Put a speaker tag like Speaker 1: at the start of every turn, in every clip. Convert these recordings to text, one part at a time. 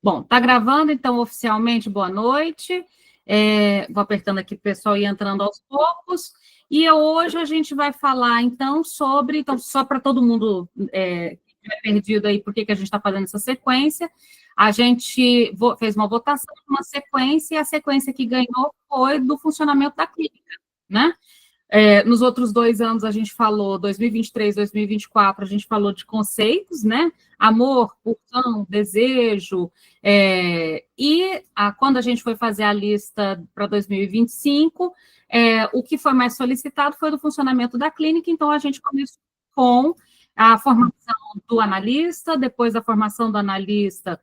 Speaker 1: Bom, tá gravando, então, oficialmente, boa noite. Vou apertando aqui para o pessoal ir entrando aos poucos. E hoje a gente vai falar, então, sobre... Então, só para todo mundo que tiver perdido aí por que a gente está fazendo essa sequência, a gente fez uma votação, uma sequência, e a sequência que ganhou foi do funcionamento da clínica, né? Nos outros 2 anos, a gente falou, 2023, 2024, a gente falou de conceitos, né? Amor, pulsão, desejo. Quando a gente foi fazer a lista para 2025, o que foi mais solicitado foi do funcionamento da clínica, então a gente começou com a formação do analista, depois da formação do analista,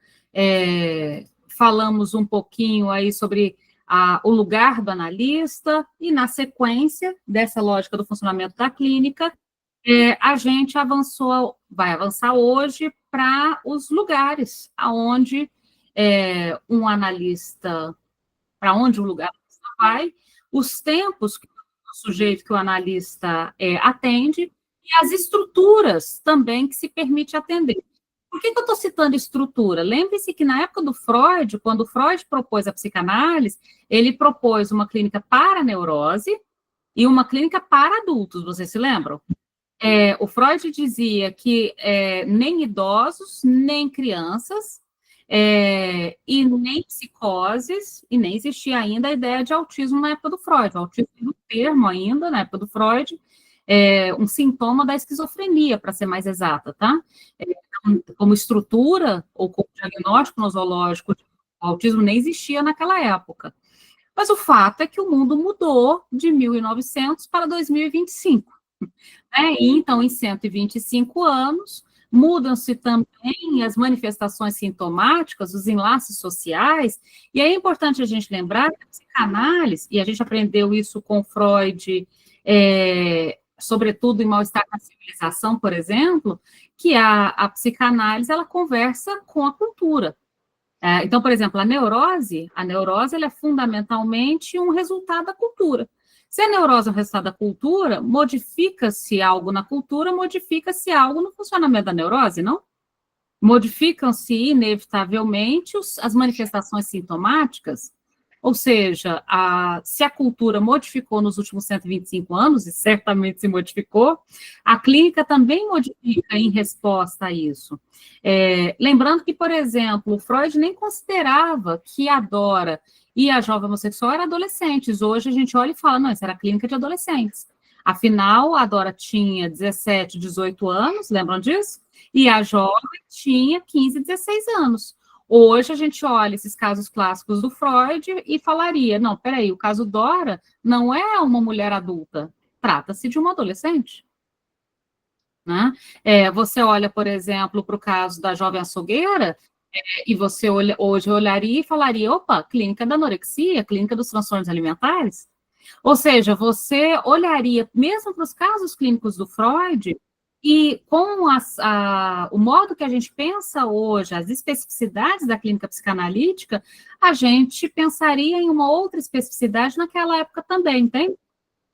Speaker 1: falamos um pouquinho aí sobre o lugar do analista, e na sequência dessa lógica do funcionamento da clínica, a gente vai avançar hoje para os lugares aonde um analista, para onde o lugar vai, os tempos que o sujeito que o analista atende, e as estruturas também que se permite atender. Por que eu estou citando estrutura? Lembre-se que na época do Freud, quando o Freud propôs a psicanálise, ele propôs uma clínica para neurose e uma clínica para adultos, vocês se lembram? O Freud dizia que nem idosos, nem crianças, e nem psicoses, e nem existia ainda a ideia de autismo na época do Freud. O autismo era um termo ainda, na época do Freud, um sintoma da esquizofrenia, para ser mais exata, tá? Então, como estrutura, ou como diagnóstico nosológico, o autismo nem existia naquela época. Mas o fato é que o mundo mudou de 1900 para 2025. E então, em 125 anos, mudam-se também as manifestações sintomáticas, os enlaces sociais, e é importante a gente lembrar que a psicanálise, e a gente aprendeu isso com Freud, sobretudo em Mal-Estar na Civilização, por exemplo, que a psicanálise, ela conversa com a cultura. Então, por exemplo, a neurose ela é fundamentalmente um resultado da cultura. Se a neurose é um resultado da cultura, modifica-se algo na cultura, modifica-se algo no funcionamento da neurose, não? Modificam-se, inevitavelmente, as manifestações sintomáticas, ou seja, se a cultura modificou nos últimos 125 anos, e certamente se modificou, a clínica também modifica em resposta a isso. Lembrando que, por exemplo, o Freud nem considerava que a Dora e a jovem homossexual eram adolescentes. Hoje a gente olha e fala, não, isso era clínica de adolescentes. Afinal, a Dora tinha 17, 18 anos, lembram disso? E a jovem tinha 15, 16 anos. Hoje a gente olha esses casos clássicos do Freud e falaria, não, peraí, o caso Dora não é uma mulher adulta, trata-se de uma adolescente. Né? Você olha, por exemplo, para o caso da jovem açougueira, e você hoje olharia e falaria, opa, clínica da anorexia, clínica dos transtornos alimentares. Ou seja, você olharia mesmo para os casos clínicos do Freud, e com o modo que a gente pensa hoje, as especificidades da clínica psicanalítica, a gente pensaria em uma outra especificidade naquela época também, entende?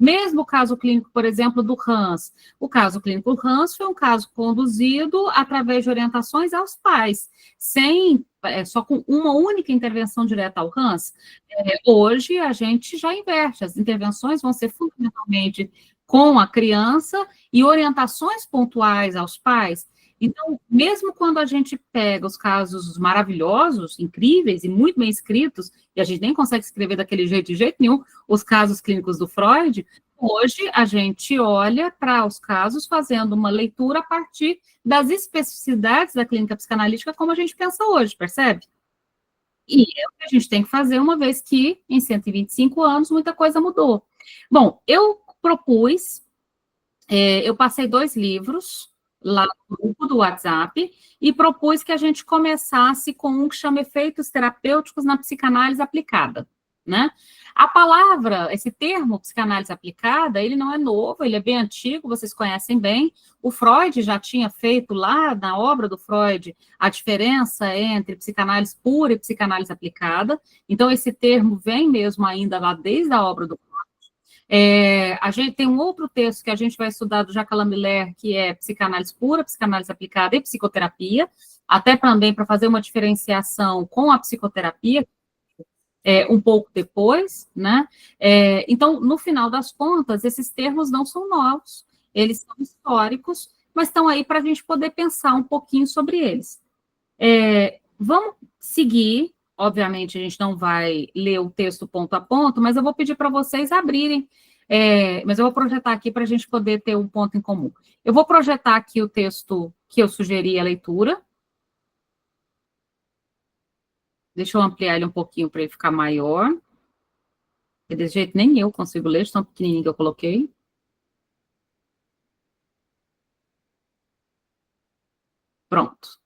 Speaker 1: Mesmo o caso clínico, por exemplo, do Hans. O caso clínico do Hans foi um caso conduzido através de orientações aos pais, só com uma única intervenção direta ao Hans. Hoje, a gente já inverte, as intervenções vão ser fundamentalmente com a criança e orientações pontuais aos pais. Então, mesmo quando a gente pega os casos maravilhosos, incríveis e muito bem escritos, e a gente nem consegue escrever daquele jeito, de jeito nenhum, os casos clínicos do Freud, hoje a gente olha para os casos fazendo uma leitura a partir das especificidades da clínica psicanalítica como a gente pensa hoje, percebe? E é o que a gente tem que fazer, uma vez que, em 125 anos, muita coisa mudou. Bom, eu passei 2 livros lá no grupo do WhatsApp e propus que a gente começasse com um que chama Efeitos Terapêuticos na Psicanálise Aplicada, né? A palavra, esse termo, psicanálise aplicada, ele não é novo, ele é bem antigo, vocês conhecem bem. O Freud já tinha feito lá, na obra do Freud, a diferença entre psicanálise pura e psicanálise aplicada. Então, esse termo vem mesmo ainda lá desde a obra do A gente tem um outro texto que a gente vai estudar do Jacques Miller, que é psicanálise pura, psicanálise aplicada e psicoterapia, até também para fazer uma diferenciação com a psicoterapia, um pouco depois, né? Então, no final das contas, esses termos não são novos, eles são históricos, mas estão aí para a gente poder pensar um pouquinho sobre eles. Vamos seguir, obviamente a gente não vai ler o texto ponto a ponto, mas eu vou pedir para vocês abrirem, mas eu vou projetar aqui para a gente poder ter um ponto em comum. Eu vou projetar aqui o texto que eu sugeri a leitura. Deixa eu ampliar ele um pouquinho para ele ficar maior. Porque desse jeito nem eu consigo ler, de tão pequenininho que eu coloquei. Pronto.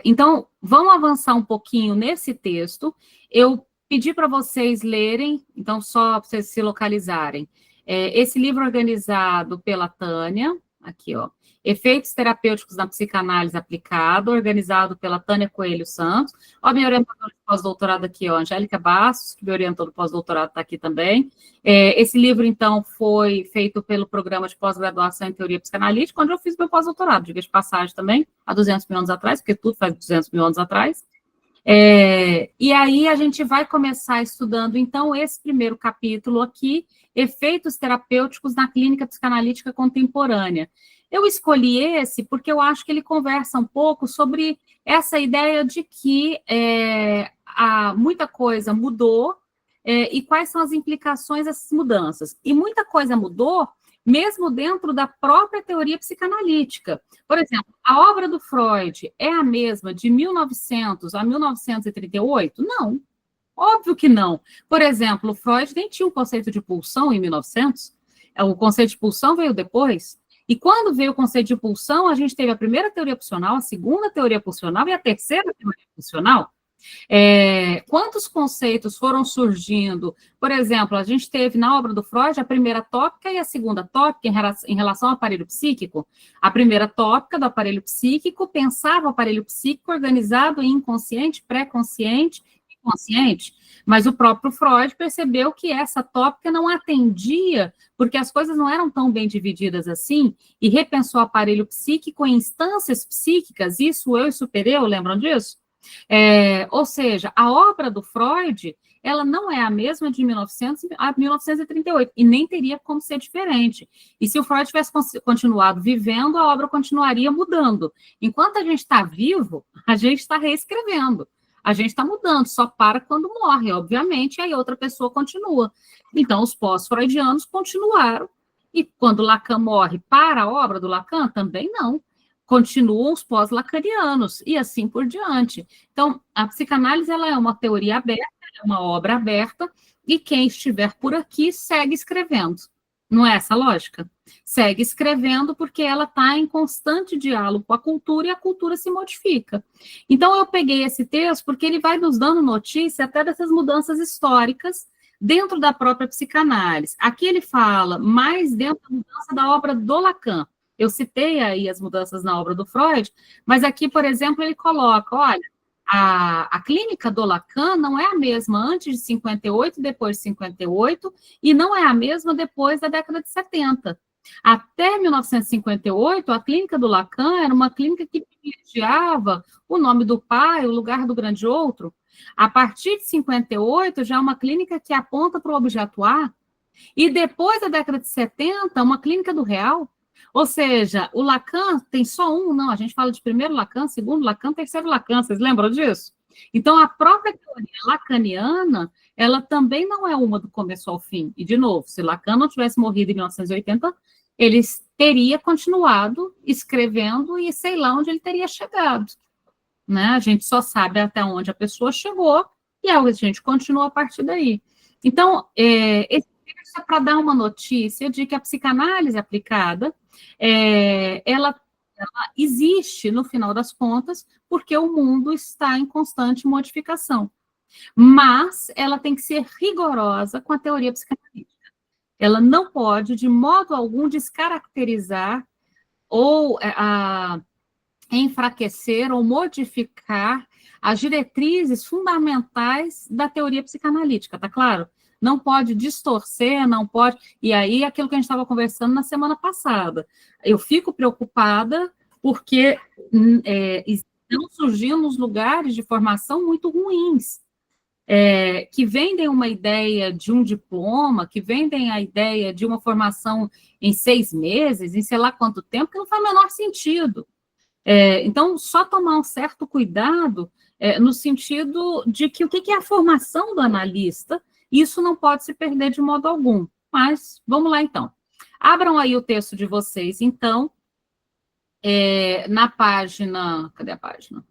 Speaker 1: Então, vamos avançar um pouquinho nesse texto. Eu pedi para vocês lerem, então, só para vocês se localizarem. Esse livro organizado pela Tânia, aqui, ó, Efeitos Terapêuticos na Psicanálise Aplicada, organizado pela Tânia Coelho Santos. Ó, minha orientadora de pós-doutorado aqui, ó, Angélica Bastos, que me orientou no pós-doutorado, está aqui também. Esse livro, então, foi feito pelo programa de pós-graduação em teoria psicanalítica, onde eu fiz meu pós-doutorado, diga de passagem também, há 200 mil anos atrás, porque tudo faz 200 mil anos atrás. E aí a gente vai começar estudando, então, esse primeiro capítulo aqui, Efeitos Terapêuticos na Clínica Psicanalítica Contemporânea. Eu escolhi esse porque eu acho que ele conversa um pouco sobre essa ideia de que muita coisa mudou e quais são as implicações dessas mudanças. E muita coisa mudou mesmo dentro da própria teoria psicanalítica. Por exemplo, a obra do Freud é a mesma de 1900 a 1938? Não, óbvio que não. Por exemplo, o Freud nem tinha o conceito de pulsão em 1900, o conceito de pulsão veio depois. E quando veio o conceito de pulsão, a gente teve a primeira teoria pulsional, a segunda teoria pulsional e a terceira teoria pulsional. Quantos conceitos foram surgindo? Por exemplo, a gente teve na obra do Freud a primeira tópica e a segunda tópica em relação ao aparelho psíquico. A primeira tópica do aparelho psíquico pensava o aparelho psíquico organizado em inconsciente, pré-consciente e consciente, mas o próprio Freud percebeu que essa tópica não atendia, porque as coisas não eram tão bem divididas assim, e repensou o aparelho psíquico em instâncias psíquicas, isso, eu e supereu, lembram disso? Ou seja, a obra do Freud, ela não é a mesma de 1900 a 1938, e nem teria como ser diferente. E se o Freud tivesse continuado vivendo, a obra continuaria mudando. Enquanto a gente está vivo, a gente está reescrevendo. A gente está mudando, só para quando morre, obviamente, e aí outra pessoa continua. Então, os pós-freudianos continuaram, e quando Lacan morre, para a obra do Lacan, também não. Continuam os pós-lacanianos, e assim por diante. Então, a psicanálise ela é uma teoria aberta, é uma obra aberta, e quem estiver por aqui segue escrevendo. Não é essa a lógica? Segue escrevendo porque ela está em constante diálogo com a cultura e a cultura se modifica. Então, eu peguei esse texto porque ele vai nos dando notícia até dessas mudanças históricas dentro da própria psicanálise. Aqui ele fala mais dentro da mudança da obra do Lacan. Eu citei aí as mudanças na obra do Freud, mas aqui, por exemplo, ele coloca, olha, a clínica do Lacan não é a mesma antes de 58, depois de 58, e não é a mesma depois da década de 70. Até 1958, a clínica do Lacan era uma clínica que privilegiava o nome do pai, o lugar do grande outro. A partir de 58, já é uma clínica que aponta para o objeto A, e depois da década de 70, uma clínica do real. Ou seja, o Lacan tem só um, não, a gente fala de primeiro Lacan, segundo Lacan, terceiro Lacan, vocês lembram disso? Então, a própria teoria lacaniana, ela também não é uma do começo ao fim. E, de novo, se Lacan não tivesse morrido em 1980, ele teria continuado escrevendo e sei lá onde ele teria chegado. Né? A gente só sabe até onde a pessoa chegou e a gente continua a partir daí. Então, esse texto é para dar uma notícia de que a psicanálise aplicada, ela existe, no final das contas, porque o mundo está em constante modificação. Mas ela tem que ser rigorosa com a teoria psicanalítica. Ela não pode, de modo algum, descaracterizar ou enfraquecer ou modificar as diretrizes fundamentais da teoria psicanalítica, tá claro? não pode distorcer, não pode... E aí, aquilo que a gente estava conversando na semana passada. Eu fico preocupada porque estão surgindo uns lugares de formação muito ruins, que vendem uma ideia de um diploma, que vendem a ideia de uma formação em 6 meses, em sei lá quanto tempo, que não faz o menor sentido. Então, só tomar um certo cuidado no sentido de que o que é a formação do analista, isso não pode se perder de modo algum. Mas, vamos lá então. Abram aí o texto de vocês, então, na página... Cadê a página?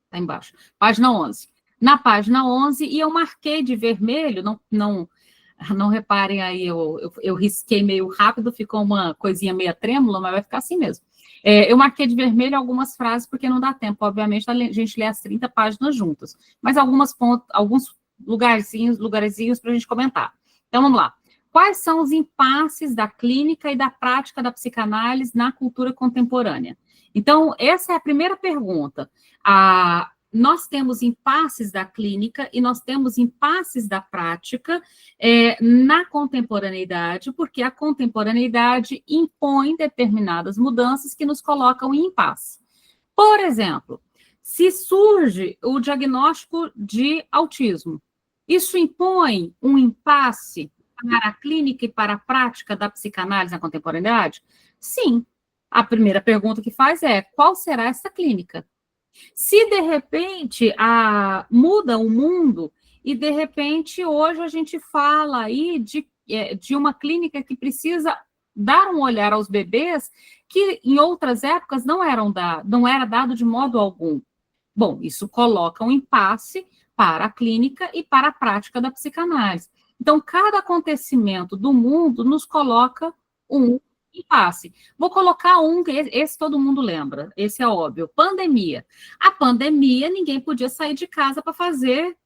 Speaker 1: Está embaixo. Página 11. Na página 11, e eu marquei de vermelho, não reparem aí, eu risquei meio rápido, ficou uma coisinha meio trêmula, mas vai ficar assim mesmo. Eu marquei de vermelho algumas frases, porque não dá tempo, obviamente, a gente lê as 30 páginas juntas, mas alguns lugarzinhos para a gente comentar. Então, vamos lá. Quais são os impasses da clínica e da prática da psicanálise na cultura contemporânea? Então, essa é a primeira pergunta. Nós temos impasses da clínica e nós temos impasses da prática na contemporaneidade, porque a contemporaneidade impõe determinadas mudanças que nos colocam em impasse. Por exemplo, se surge o diagnóstico de autismo, isso impõe um impasse para a clínica e para a prática da psicanálise na contemporaneidade? Sim. A primeira pergunta que faz é: qual será essa clínica? Se, de repente, muda o mundo e, de repente, hoje a gente fala aí de uma clínica que precisa dar um olhar aos bebês que, em outras épocas, não era dado de modo algum. Bom, isso coloca um impasse para a clínica e para a prática da psicanálise. Então, cada acontecimento do mundo nos coloca um impasse. Vou colocar esse todo mundo lembra, esse é óbvio, pandemia. A pandemia, ninguém podia sair de casa para fazer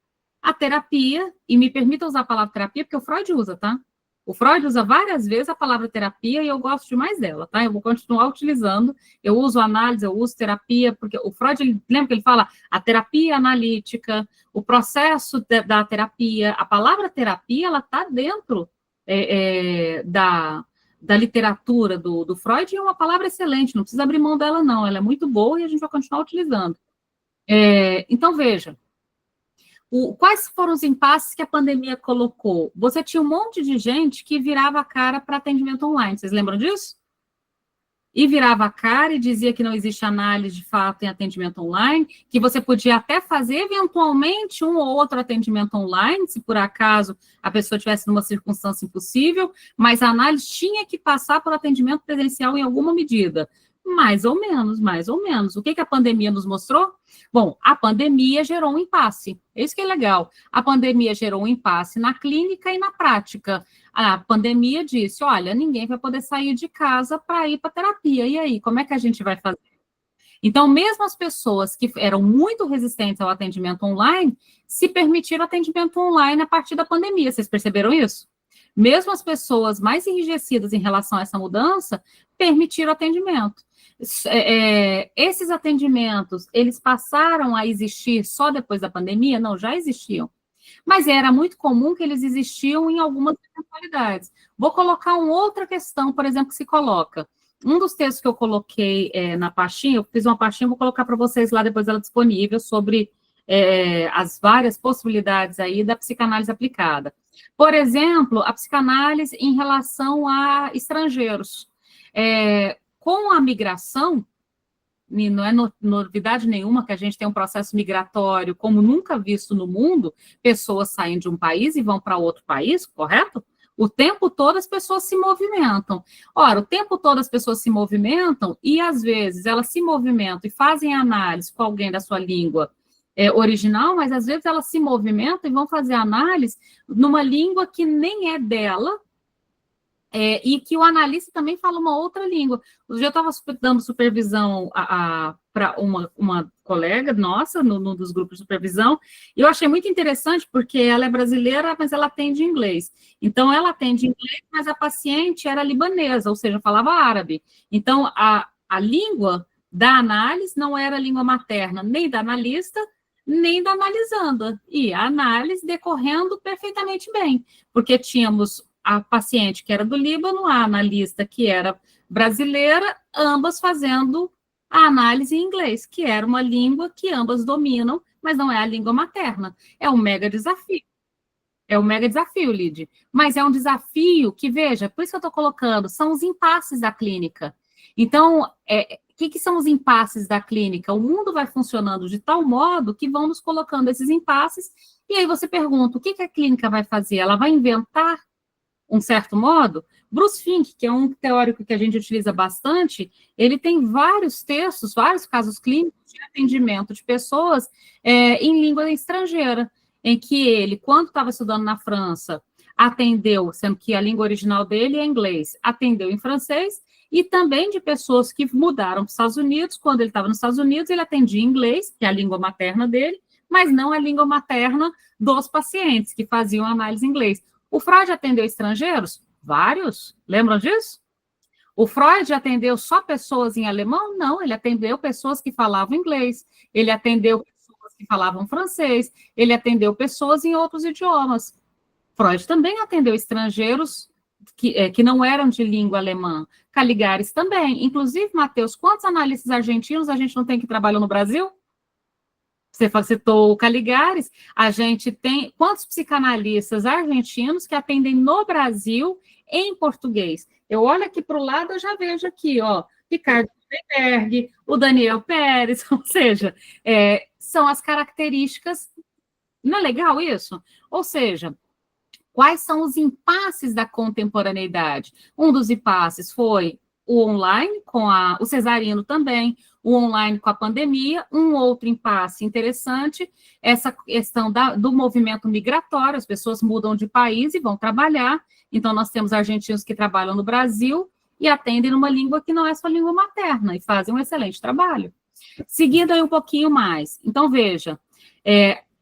Speaker 1: a terapia, e me permita usar a palavra terapia, porque o Freud usa, tá? O Freud usa várias vezes a palavra terapia e eu gosto demais dela, tá? Eu vou continuar utilizando, eu uso análise, eu uso terapia, porque o Freud, lembra que ele fala a terapia analítica, o processo da terapia, a palavra terapia, ela está dentro da literatura do Freud, e é uma palavra excelente, não precisa abrir mão dela não, ela é muito boa e a gente vai continuar utilizando. Então, veja, quais foram os impasses que a pandemia colocou? Você tinha um monte de gente que virava a cara para atendimento online, vocês lembram disso? E virava a cara e dizia que não existe análise de fato em atendimento online, que você podia até fazer eventualmente um ou outro atendimento online, se por acaso a pessoa estivesse numa circunstância impossível, mas a análise tinha que passar por atendimento presencial em alguma medida. Mais ou menos, mais ou menos. O que a pandemia nos mostrou? Bom, a pandemia gerou um impasse. Isso que é legal. A pandemia gerou um impasse na clínica e na prática. A pandemia disse, olha, ninguém vai poder sair de casa para ir para terapia. E aí, como é que a gente vai fazer? Então, mesmo as pessoas que eram muito resistentes ao atendimento online, se permitiram atendimento online a partir da pandemia. Vocês perceberam isso? Mesmo as pessoas mais enrijecidas em relação a essa mudança, permitiram atendimento. Esses atendimentos, eles passaram a existir só depois da pandemia? Não, já existiam. Mas era muito comum que eles existiam em algumas eventualidades. Vou colocar uma outra questão, por exemplo, que se coloca. Um dos textos que eu coloquei na pastinha, eu fiz uma pastinha, vou colocar para vocês lá, depois ela disponível, sobre as várias possibilidades aí da psicanálise aplicada. Por exemplo, a psicanálise em relação a estrangeiros. Com a migração, não é novidade nenhuma que a gente tem um processo migratório como nunca visto no mundo, pessoas saem de um país e vão para outro país, correto? O tempo todo as pessoas se movimentam. Ora, o tempo todo as pessoas se movimentam e, às vezes, elas se movimentam e fazem análise com alguém da sua língua original, mas, às vezes, elas se movimentam e vão fazer análise numa língua que nem é dela, e que o analista também fala uma outra língua. Eu já estava dando supervisão para uma colega nossa, num dos grupos de supervisão, e eu achei muito interessante, porque ela é brasileira, mas ela atende inglês. Então, ela atende inglês, mas a paciente era libanesa, ou seja, falava árabe. Então, a língua da análise não era a língua materna, nem da analista, nem da analisanda. E a análise decorrendo perfeitamente bem, porque tínhamos a paciente que era do Líbano, a analista que era brasileira, ambas fazendo a análise em inglês, que era uma língua que ambas dominam, mas não é a língua materna. É um mega desafio. É um mega desafio, Lid. Mas é um desafio que, veja, por isso que eu estou colocando, são os impasses da clínica. Então, o que são os impasses da clínica? O mundo vai funcionando de tal modo que vão nos colocando esses impasses, e aí você pergunta, o que a clínica vai fazer? Ela vai inventar um certo modo? Bruce Fink, que é um teórico que a gente utiliza bastante, ele tem vários textos, vários casos clínicos de atendimento de pessoas em língua estrangeira, em que ele, quando estava estudando na França, atendeu, sendo que a língua original dele é inglês, atendeu em francês, e também de pessoas que mudaram para os Estados Unidos, quando ele estava nos Estados Unidos, ele atendia em inglês, que é a língua materna dele, mas não a língua materna dos pacientes, que faziam análise em inglês. O Freud atendeu estrangeiros? Vários. Lembram disso? O Freud atendeu só pessoas em alemão? Não, ele atendeu pessoas que falavam inglês, ele atendeu pessoas que falavam francês, ele atendeu pessoas em outros idiomas. Freud também atendeu estrangeiros que não eram de língua alemã. Caligares também. Inclusive, Matheus, quantos analistas argentinos a gente não tem que trabalham no Brasil? Você citou o Caligares, a gente tem quantos psicanalistas argentinos que atendem no Brasil em português? Eu olho aqui para o lado, eu já vejo aqui, ó, Ricardo Weinberg, o Daniel Pérez, ou seja, são as características. Não é legal isso? Ou seja, quais são os impasses da contemporaneidade? Um dos impasses foi o online, o cesarino também, o online com a pandemia. Um outro impasse interessante, essa questão do movimento migratório, as pessoas mudam de país e vão trabalhar. Então, nós temos argentinos que trabalham no Brasil e atendem numa língua que não é sua língua materna e fazem um excelente trabalho. Seguindo aí um pouquinho mais. Então, veja,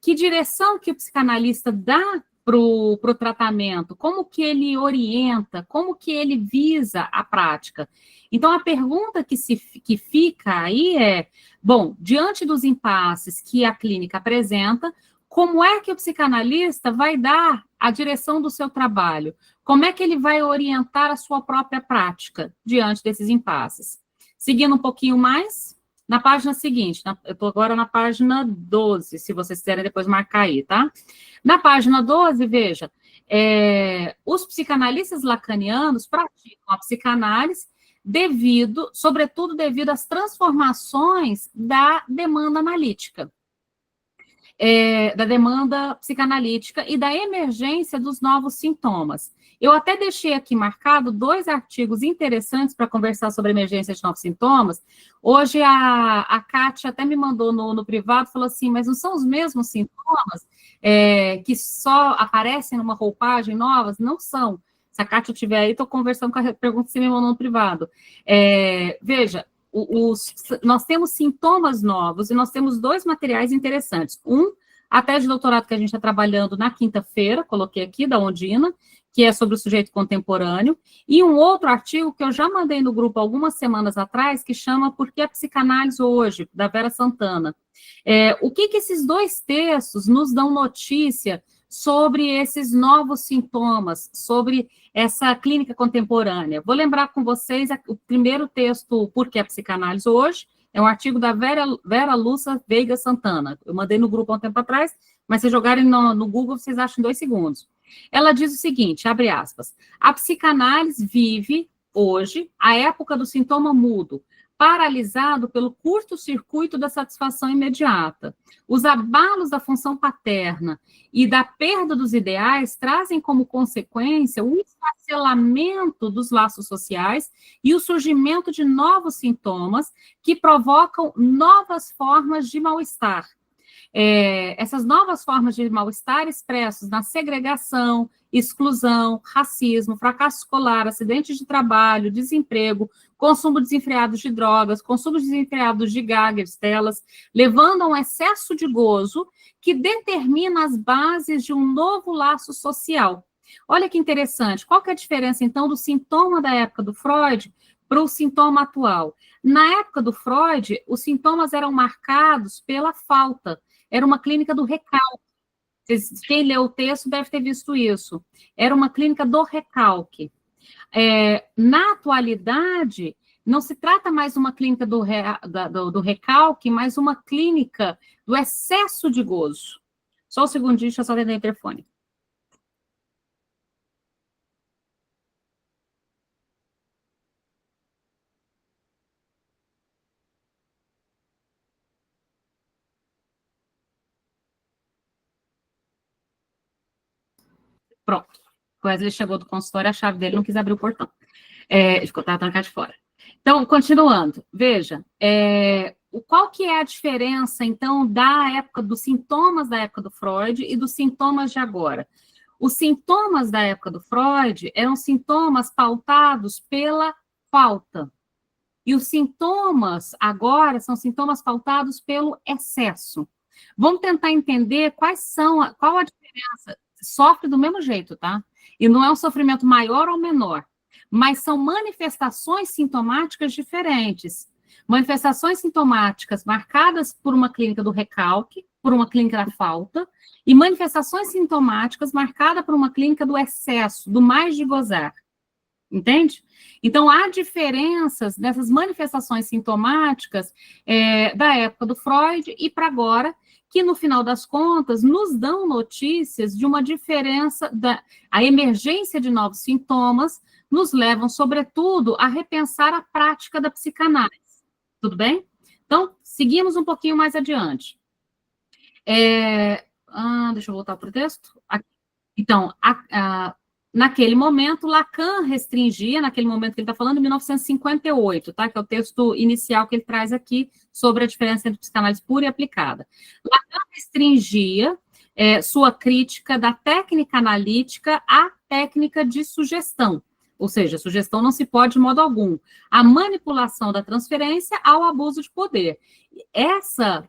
Speaker 1: que direção que o psicanalista dá para o tratamento, como que ele orienta, como que ele visa a prática. Então, a pergunta que fica aí é, bom, diante dos impasses que a clínica apresenta, como é que o psicanalista vai dar a direção do seu trabalho? Como é que ele vai orientar a sua própria prática diante desses impasses? Seguindo um pouquinho mais, na página seguinte, eu estou agora na página 12, se vocês quiserem depois marcar aí, tá? Na página 12, veja, os psicanalistas lacanianos praticam a psicanálise sobretudo devido às transformações da demanda analítica, da demanda psicanalítica e da emergência dos novos sintomas. Eu até deixei aqui marcado 2 artigos interessantes para conversar sobre a emergência de novos sintomas. Hoje a Kátia até me mandou no privado, falou assim, mas não são os mesmos sintomas que só aparecem numa roupagem novas? Não são. Se a Kátia estiver aí, estou conversando com a pergunta que você me mandou no privado. Veja, nós temos sintomas novos e nós temos 2 materiais interessantes. A tese de doutorado que a gente está trabalhando na quinta-feira, coloquei aqui, da Ondina, que é sobre o sujeito contemporâneo, e um outro artigo que eu já mandei no grupo algumas semanas atrás, que chama Por que a Psicanálise Hoje, da Vera Santana. O que esses 2 textos nos dão notícia sobre esses novos sintomas, sobre essa clínica contemporânea? Vou lembrar com vocês o primeiro texto, Por que a Psicanálise Hoje, é um artigo da Vera Lúcia Veiga Santana. Eu mandei no grupo há um tempo atrás, mas se jogarem no Google, vocês acham em 2 segundos. Ela diz o seguinte, abre aspas, a psicanálise vive, hoje, a época do sintoma mudo, paralisado pelo curto-circuito da satisfação imediata. Os abalos da função paterna e da perda dos ideais trazem como consequência o esfacelamento dos laços sociais e o surgimento de novos sintomas que provocam novas formas de mal-estar. Essas novas formas de mal-estar expressos na segregação, exclusão, racismo, fracasso escolar, acidentes de trabalho, desemprego, consumo desenfreado de drogas, consumo desenfreado de gags, telas, levando a um excesso de gozo que determina as bases de um novo laço social. Olha que interessante, qual que é a diferença, então, do sintoma da época do Freud para o sintoma atual? Na época do Freud, os sintomas eram marcados pela falta. era uma clínica do recalque. Quem leu o texto deve ter visto isso. Era uma clínica do recalque. Na atualidade, não se trata mais de uma clínica do recalque, mas uma clínica do excesso de gozo. Só um segundinho, deixa eu só atender o interfone. Pronto. O Wesley chegou do consultório, a chave dele não quis abrir o portão. Ele ficou trancado de fora. Então, continuando, veja, qual que é a diferença, então, da época dos sintomas da época do Freud e dos sintomas de agora? Os sintomas da época do Freud eram sintomas pautados pela falta. E os sintomas agora são sintomas pautados pelo excesso. Vamos tentar entender qual a diferença. Sofre do mesmo jeito, tá? E não é um sofrimento maior ou menor, mas são manifestações sintomáticas diferentes. Manifestações sintomáticas marcadas por uma clínica do recalque, por uma clínica da falta, e manifestações sintomáticas marcadas por uma clínica do excesso, do mais de gozar. Entende? Então, há diferenças dessas manifestações sintomáticas da época do Freud e para agora, que, no final das contas, nos dão notícias de uma diferença, a emergência de novos sintomas nos levam, sobretudo, a repensar a prática da psicanálise. Tudo bem? Então, seguimos um pouquinho mais adiante. Deixa eu voltar para o texto. Então, naquele momento, Lacan restringia, naquele momento que ele está falando, em 1958, tá? Que é o texto inicial que ele traz aqui sobre a diferença entre psicanálise pura e aplicada. Lacan restringia sua crítica da técnica analítica à técnica de sugestão. Ou seja, a sugestão não se pode de modo algum. A manipulação da transferência ao abuso de poder.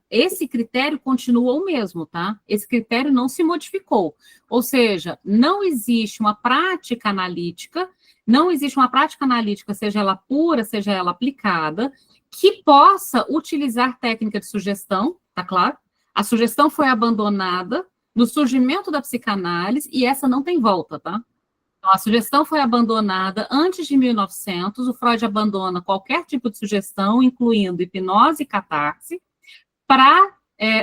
Speaker 1: Esse critério continua o mesmo, tá? Esse critério não se modificou. Ou seja, não existe uma prática analítica, seja ela pura, seja ela aplicada, que possa utilizar técnica de sugestão, tá claro? A sugestão foi abandonada no surgimento da psicanálise e essa não tem volta, tá? Então, a sugestão foi abandonada antes de 1900, o Freud abandona qualquer tipo de sugestão, incluindo hipnose e catarse, para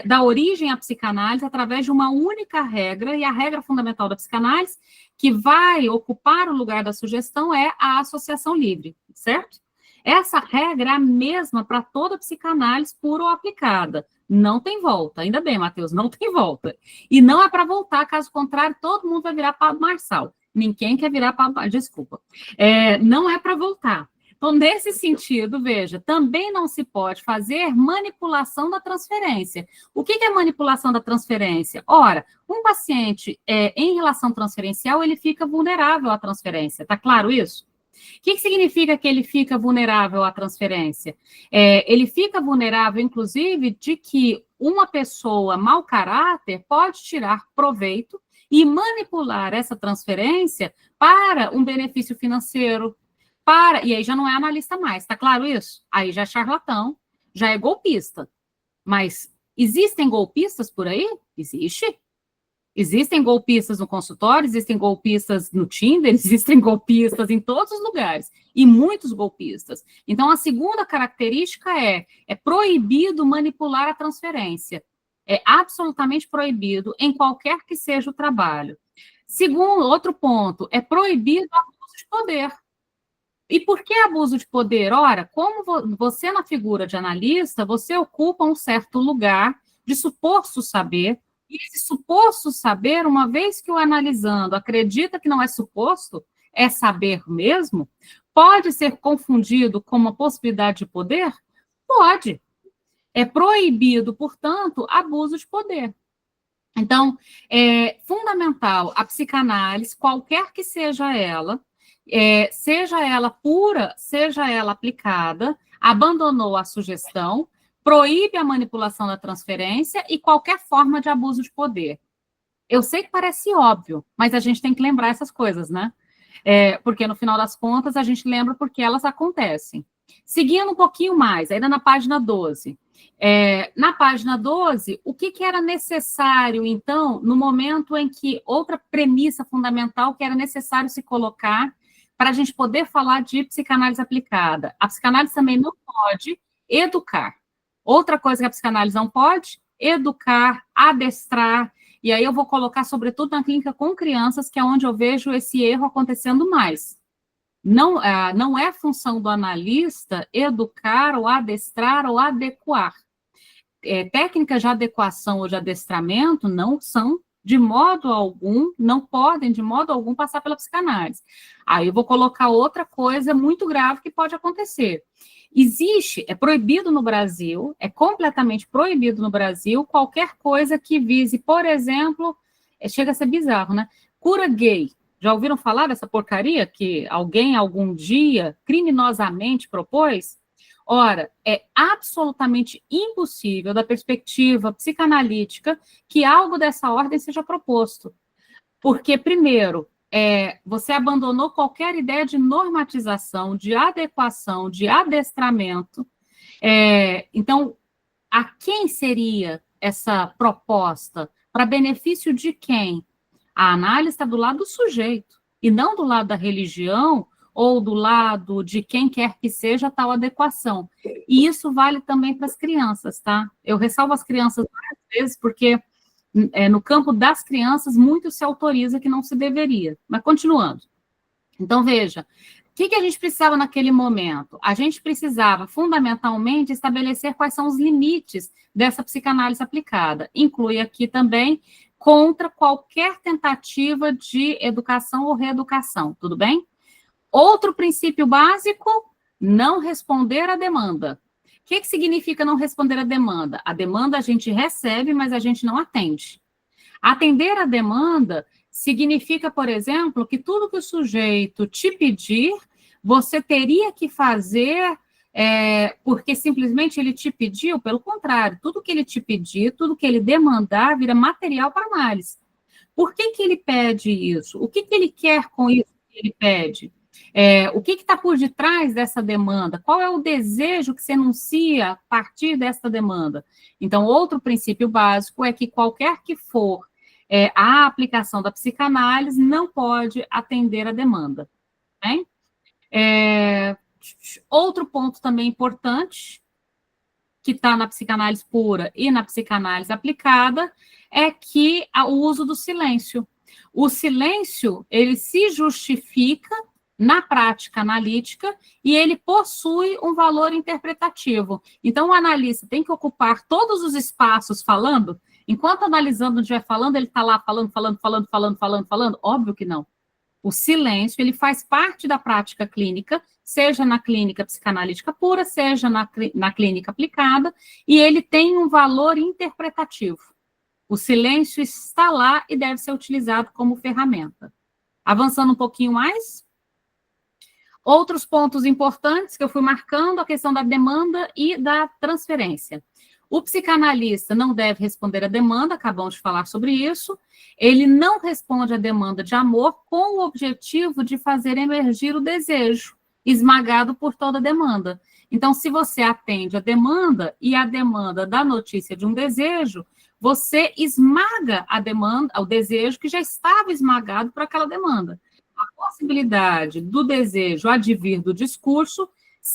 Speaker 1: dar origem à psicanálise através de uma única regra, e a regra fundamental da psicanálise, que vai ocupar o lugar da sugestão, é a associação livre, certo? Essa regra é a mesma para toda psicanálise pura ou aplicada. Não tem volta. Ainda bem, Matheus, não tem volta. E não é para voltar, caso contrário, todo mundo vai virar Pablo Marçal. Ninguém quer virar Pablo, desculpa. Não é para voltar. Então, nesse sentido, veja, também não se pode fazer manipulação da transferência. O que é manipulação da transferência? Ora, um paciente em relação transferencial, ele fica vulnerável à transferência. Está claro isso? O que significa que ele fica vulnerável à transferência? Ele fica vulnerável, inclusive, de que uma pessoa mau caráter pode tirar proveito e manipular essa transferência para um benefício financeiro, e aí já não é analista mais, tá claro isso? Aí já é charlatão, já é golpista. Mas existem golpistas por aí? Existe. Existem golpistas no consultório, existem golpistas no Tinder, existem golpistas em todos os lugares, e muitos golpistas. Então, a segunda característica é proibido manipular a transferência. É absolutamente proibido em qualquer que seja o trabalho. Segundo, outro ponto, é proibido o abuso de poder. E por que abuso de poder? Ora, como você na figura de analista, você ocupa um certo lugar de suposto saber, e esse suposto saber, uma vez que o analisando acredita que não é suposto, é saber mesmo, pode ser confundido com uma possibilidade de poder? Pode. É proibido, portanto, abuso de poder. Então, é fundamental a psicanálise, qualquer que seja ela pura, seja ela aplicada, abandonou a sugestão, proíbe a manipulação da transferência e qualquer forma de abuso de poder. Eu sei que parece óbvio, mas a gente tem que lembrar essas coisas, né? Porque, no final das contas, a gente lembra porque elas acontecem. Seguindo um pouquinho mais, ainda na página 12. Na página 12, o que era necessário, então, no momento em que outra premissa fundamental que era necessário se colocar para a gente poder falar de psicanálise aplicada? A psicanálise também não pode educar. Outra coisa que a psicanálise não pode, educar, adestrar, e aí eu vou colocar, sobretudo, na clínica com crianças, que é onde eu vejo esse erro acontecendo mais. Não é função do analista educar, ou adestrar, ou adequar. Técnicas de adequação ou de adestramento não são, de modo algum, não podem, de modo algum, passar pela psicanálise. Aí eu vou colocar outra coisa muito grave que pode acontecer. É proibido no Brasil, é completamente proibido no Brasil, qualquer coisa que vise, por exemplo, chega a ser bizarro, né? Cura gay. Já ouviram falar dessa porcaria que alguém, algum dia, criminosamente propôs? Ora, é absolutamente impossível, da perspectiva psicanalítica, que algo dessa ordem seja proposto. Porque, primeiro, você abandonou qualquer ideia de normatização, de adequação, de adestramento. Então, a quem seria essa proposta? Para benefício de quem? A análise está do lado do sujeito, e não do lado da religião, ou do lado de quem quer que seja tal adequação. E isso vale também para as crianças, tá? Eu ressalvo as crianças várias vezes, porque no campo das crianças muito se autoriza que não se deveria. Mas continuando. Então, veja, o que a gente precisava naquele momento? A gente precisava, fundamentalmente, estabelecer quais são os limites dessa psicanálise aplicada. Inclui aqui também contra qualquer tentativa de educação ou reeducação, tudo bem? Outro princípio básico, não responder à demanda. O que significa não responder à demanda? A demanda a gente recebe, mas a gente não atende. Atender à demanda significa, por exemplo, que tudo que o sujeito te pedir, você teria que fazer porque simplesmente ele te pediu. Pelo contrário, tudo que ele te pedir, tudo que ele demandar, vira material para análise. Por que ele pede isso? O que ele quer com isso que ele pede? O que está por detrás dessa demanda? Qual é o desejo que se enuncia a partir dessa demanda? Então, outro princípio básico é que qualquer que for a aplicação da psicanálise não pode atender a demanda. Bem? Outro ponto também importante, que está na psicanálise pura e na psicanálise aplicada, é que o uso do silêncio. O silêncio, ele se justifica na prática analítica e ele possui um valor interpretativo. Então, o analista tem que ocupar todos os espaços falando. Enquanto analisando estiver falando, ele está lá falando. Óbvio que não. O silêncio, ele faz parte da prática clínica, seja na clínica psicanalítica pura, seja na clínica aplicada, e ele tem um valor interpretativo. O silêncio está lá e deve ser utilizado como ferramenta. Avançando um pouquinho mais. Outros pontos importantes que eu fui marcando, a questão da demanda e da transferência. O psicanalista não deve responder à demanda, acabamos de falar sobre isso. Ele não responde à demanda de amor com o objetivo de fazer emergir o desejo, esmagado por toda a demanda. Então, se você atende a demanda e a demanda da notícia de um desejo, você esmaga a demanda, o desejo que já estava esmagado por aquela demanda. A possibilidade do desejo advir do discurso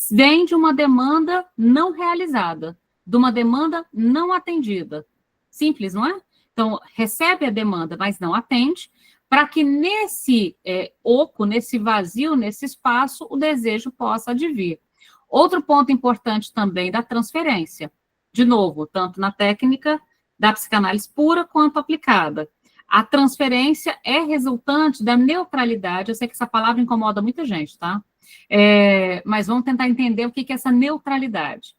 Speaker 1: vem de uma demanda não realizada, de uma demanda não atendida. Simples, não é? Então, recebe a demanda, mas não atende, para que nesse oco, nesse vazio, nesse espaço, o desejo possa advir. Outro ponto importante também da transferência, de novo, tanto na técnica da psicanálise pura quanto aplicada. A transferência é resultante da neutralidade. Eu sei que essa palavra incomoda muita gente, tá? Mas vamos tentar entender o que é essa neutralidade.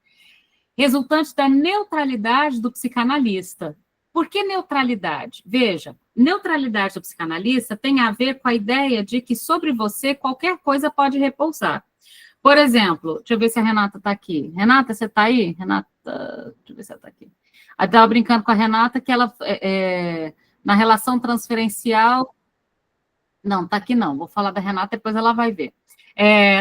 Speaker 1: Resultante da neutralidade do psicanalista. Por que neutralidade? Veja, neutralidade do psicanalista tem a ver com a ideia de que sobre você qualquer coisa pode repousar. Por exemplo, deixa eu ver se a Renata está aqui. Renata, você está aí? Renata, deixa eu ver se ela está aqui. Eu estava brincando com a Renata que ela, na relação transferencial... Não, está aqui não. Vou falar da Renata, depois ela vai ver.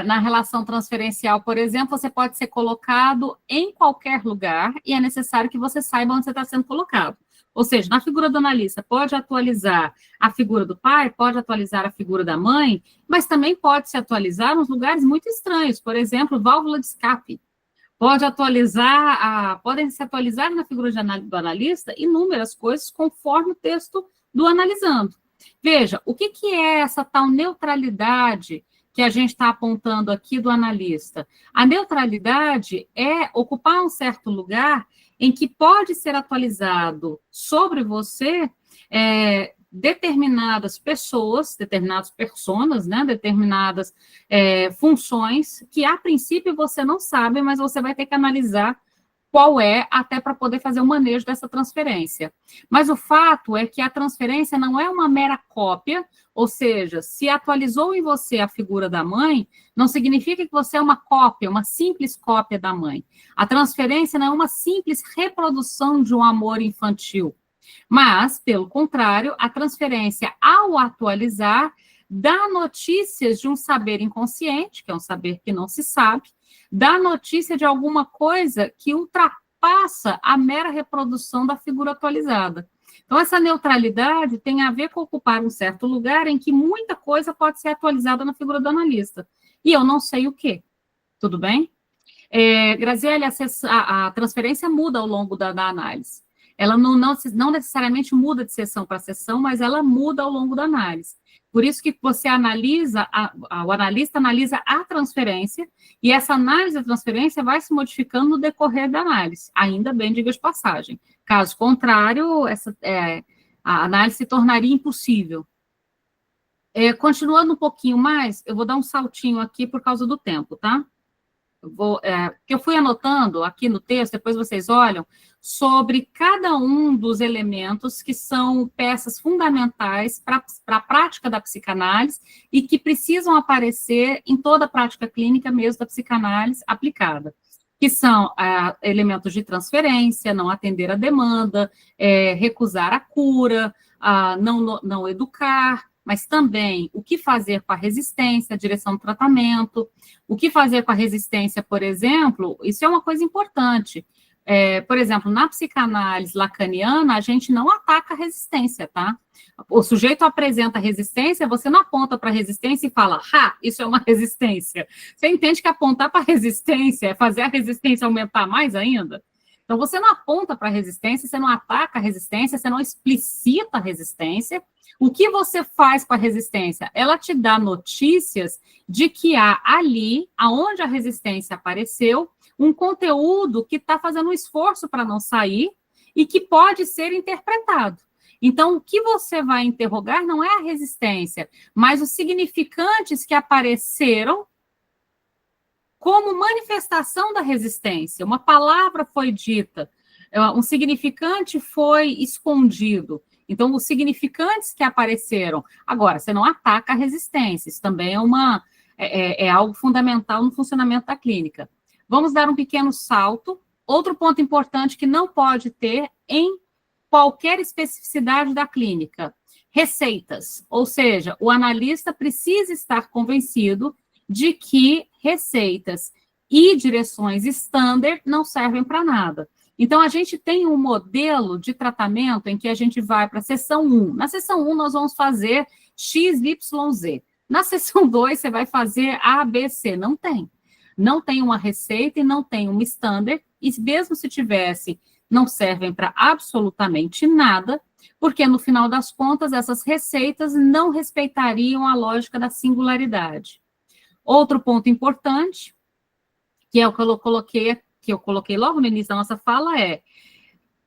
Speaker 1: Na relação transferencial, por exemplo, você pode ser colocado em qualquer lugar e é necessário que você saiba onde você está sendo colocado. Ou seja, na figura do analista, pode atualizar a figura do pai, pode atualizar a figura da mãe, mas também pode se atualizar nos lugares muito estranhos, por exemplo, válvula de escape. Podem se atualizar na figura do analista inúmeras coisas conforme o texto do analisando. Veja, o que é essa tal neutralidade que a gente está apontando aqui do analista? A neutralidade é ocupar um certo lugar em que pode ser atualizado sobre você determinadas pessoas, determinadas personas, né, determinadas funções que, a princípio, você não sabe, mas você vai ter que analisar qual é, até para poder fazer o manejo dessa transferência. Mas o fato é que a transferência não é uma mera cópia, ou seja, se atualizou em você a figura da mãe, não significa que você é uma cópia, uma simples cópia da mãe. A transferência não é uma simples reprodução de um amor infantil, mas, pelo contrário, a transferência, ao atualizar, dá notícias de um saber inconsciente, que é um saber que não se sabe, dá notícia de alguma coisa que ultrapassa a mera reprodução da figura atualizada. Então, essa neutralidade tem a ver com ocupar um certo lugar em que muita coisa pode ser atualizada na figura do analista. E eu não sei o quê. Tudo bem? Graziele, a transferência muda ao longo da análise. Ela não necessariamente muda de sessão para sessão, mas ela muda ao longo da análise. Por isso que você analisa, o analista analisa a transferência, e essa análise da transferência vai se modificando no decorrer da análise. Ainda bem, diga de passagem. Caso contrário, a análise se tornaria impossível. Continuando um pouquinho mais, eu vou dar um saltinho aqui por causa do tempo, tá? Que eu fui anotando aqui no texto, depois vocês olham, sobre cada um dos elementos que são peças fundamentais para a prática da psicanálise e que precisam aparecer em toda a prática clínica mesmo da psicanálise aplicada, que são elementos de transferência, não atender a demanda, recusar a cura, não educar, mas também o que fazer com a resistência, a direção do tratamento, o que fazer com a resistência, por exemplo, isso é uma coisa importante. Por exemplo, na psicanálise lacaniana, a gente não ataca a resistência, tá? O sujeito apresenta resistência, você não aponta para a resistência e fala, isso é uma resistência. Você entende que apontar para a resistência é fazer a resistência aumentar mais ainda? Então, você não aponta para a resistência, você não ataca a resistência, você não explicita a resistência. O que você faz com a resistência? Ela te dá notícias de que há ali, aonde a resistência apareceu, um conteúdo que está fazendo um esforço para não sair e que pode ser interpretado. Então, o que você vai interrogar não é a resistência, mas os significantes que apareceram como manifestação da resistência. Uma palavra foi dita, um significante foi escondido. Então, os significantes que apareceram. Agora, você não ataca a resistência, isso também é algo fundamental no funcionamento da clínica. Vamos dar um pequeno salto. Outro ponto importante que não pode ter em qualquer especificidade da clínica: receitas. Ou seja, o analista precisa estar convencido de que receitas e direções standard não servem para nada. Então, a gente tem um modelo de tratamento em que a gente vai para a sessão 1. Na sessão 1, nós vamos fazer X, Y, Z. Na sessão 2, você vai fazer A, B, C. Não tem. Não tem uma receita e não tem uma standard, e mesmo se tivesse, não servem para absolutamente nada, porque, no final das contas, essas receitas não respeitariam a lógica da singularidade. Outro ponto importante, que é o que eu coloquei logo no início da nossa fala,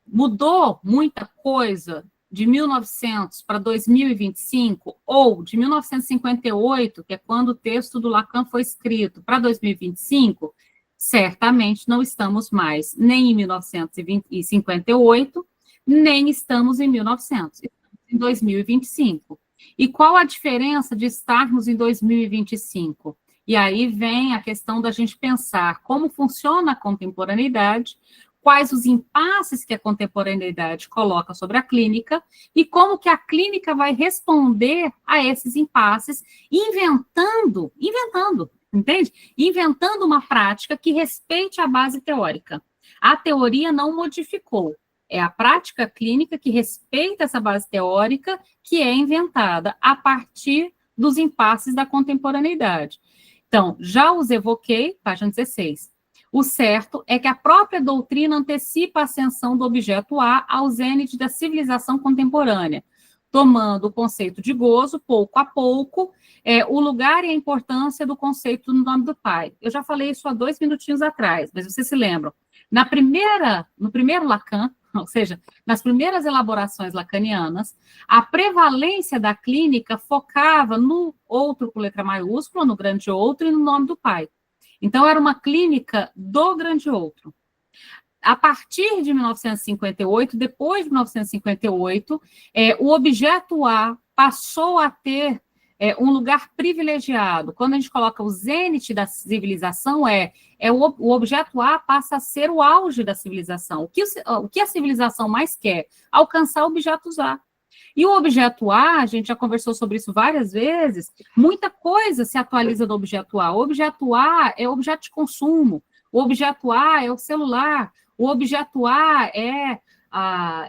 Speaker 1: mudou muita coisa de 1900 para 2025, ou de 1958, que é quando o texto do Lacan foi escrito, para 2025, certamente não estamos mais nem em 1958, nem estamos em 1900, estamos em 2025. E qual a diferença de estarmos em 2025? E aí vem a questão da gente pensar como funciona a contemporaneidade, quais os impasses que a contemporaneidade coloca sobre a clínica e como que a clínica vai responder a esses impasses, inventando, entende? Inventando uma prática que respeite a base teórica. A teoria não modificou. É a prática clínica que respeita essa base teórica que é inventada a partir dos impasses da contemporaneidade. Então, já os evoquei, página 16. O certo é que a própria doutrina antecipa a ascensão do objeto A ao zênite da civilização contemporânea, tomando o conceito de gozo, pouco a pouco, o lugar e a importância do conceito no nome do Pai. Eu já falei isso há 2 minutinhos atrás, mas vocês se lembram. No primeiro Lacan, ou seja, nas primeiras elaborações lacanianas, a prevalência da clínica focava no outro com letra maiúscula, no grande outro e no nome do Pai. Então, era uma clínica do grande outro. A partir de 1958, depois de 1958, o objeto A passou a ter um lugar privilegiado. Quando a gente coloca o zênite da civilização, o objeto A passa a ser o auge da civilização. O que a civilização mais quer? Alcançar objetos A. E o objeto A, a gente já conversou sobre isso várias vezes, muita coisa se atualiza do objeto A. O objeto A é o objeto de consumo, o objeto A é o celular, o objeto A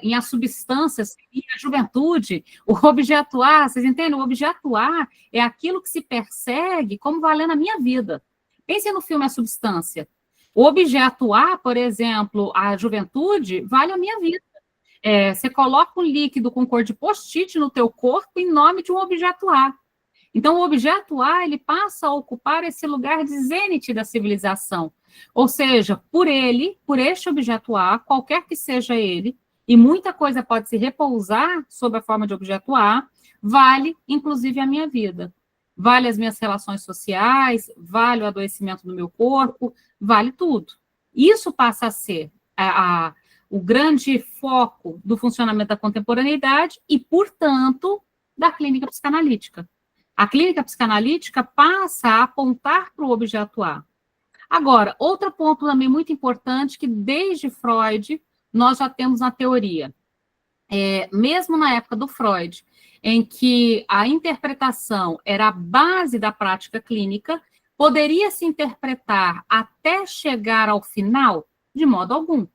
Speaker 1: em as substâncias e a juventude. O objeto A, vocês entendem? O objeto A é aquilo que se persegue como valendo a minha vida. Pense no filme A Substância. O objeto A, por exemplo, a juventude, vale a minha vida. Você coloca um líquido com cor de post-it no teu corpo em nome de um objeto A. Então, o objeto A, ele passa a ocupar esse lugar de zênite da civilização. Ou seja, por este objeto A, qualquer que seja ele, e muita coisa pode se repousar sob a forma de objeto A, vale, inclusive, a minha vida. Vale as minhas relações sociais, vale o adoecimento do meu corpo, vale tudo. Isso passa a ser o grande foco do funcionamento da contemporaneidade e, portanto, da clínica psicanalítica. A clínica psicanalítica passa a apontar para o objeto A. Agora, outro ponto também muito importante, que desde Freud nós já temos na teoria. Mesmo na época do Freud, em que a interpretação era a base da prática clínica, poderia se interpretar até chegar ao final? De modo algum.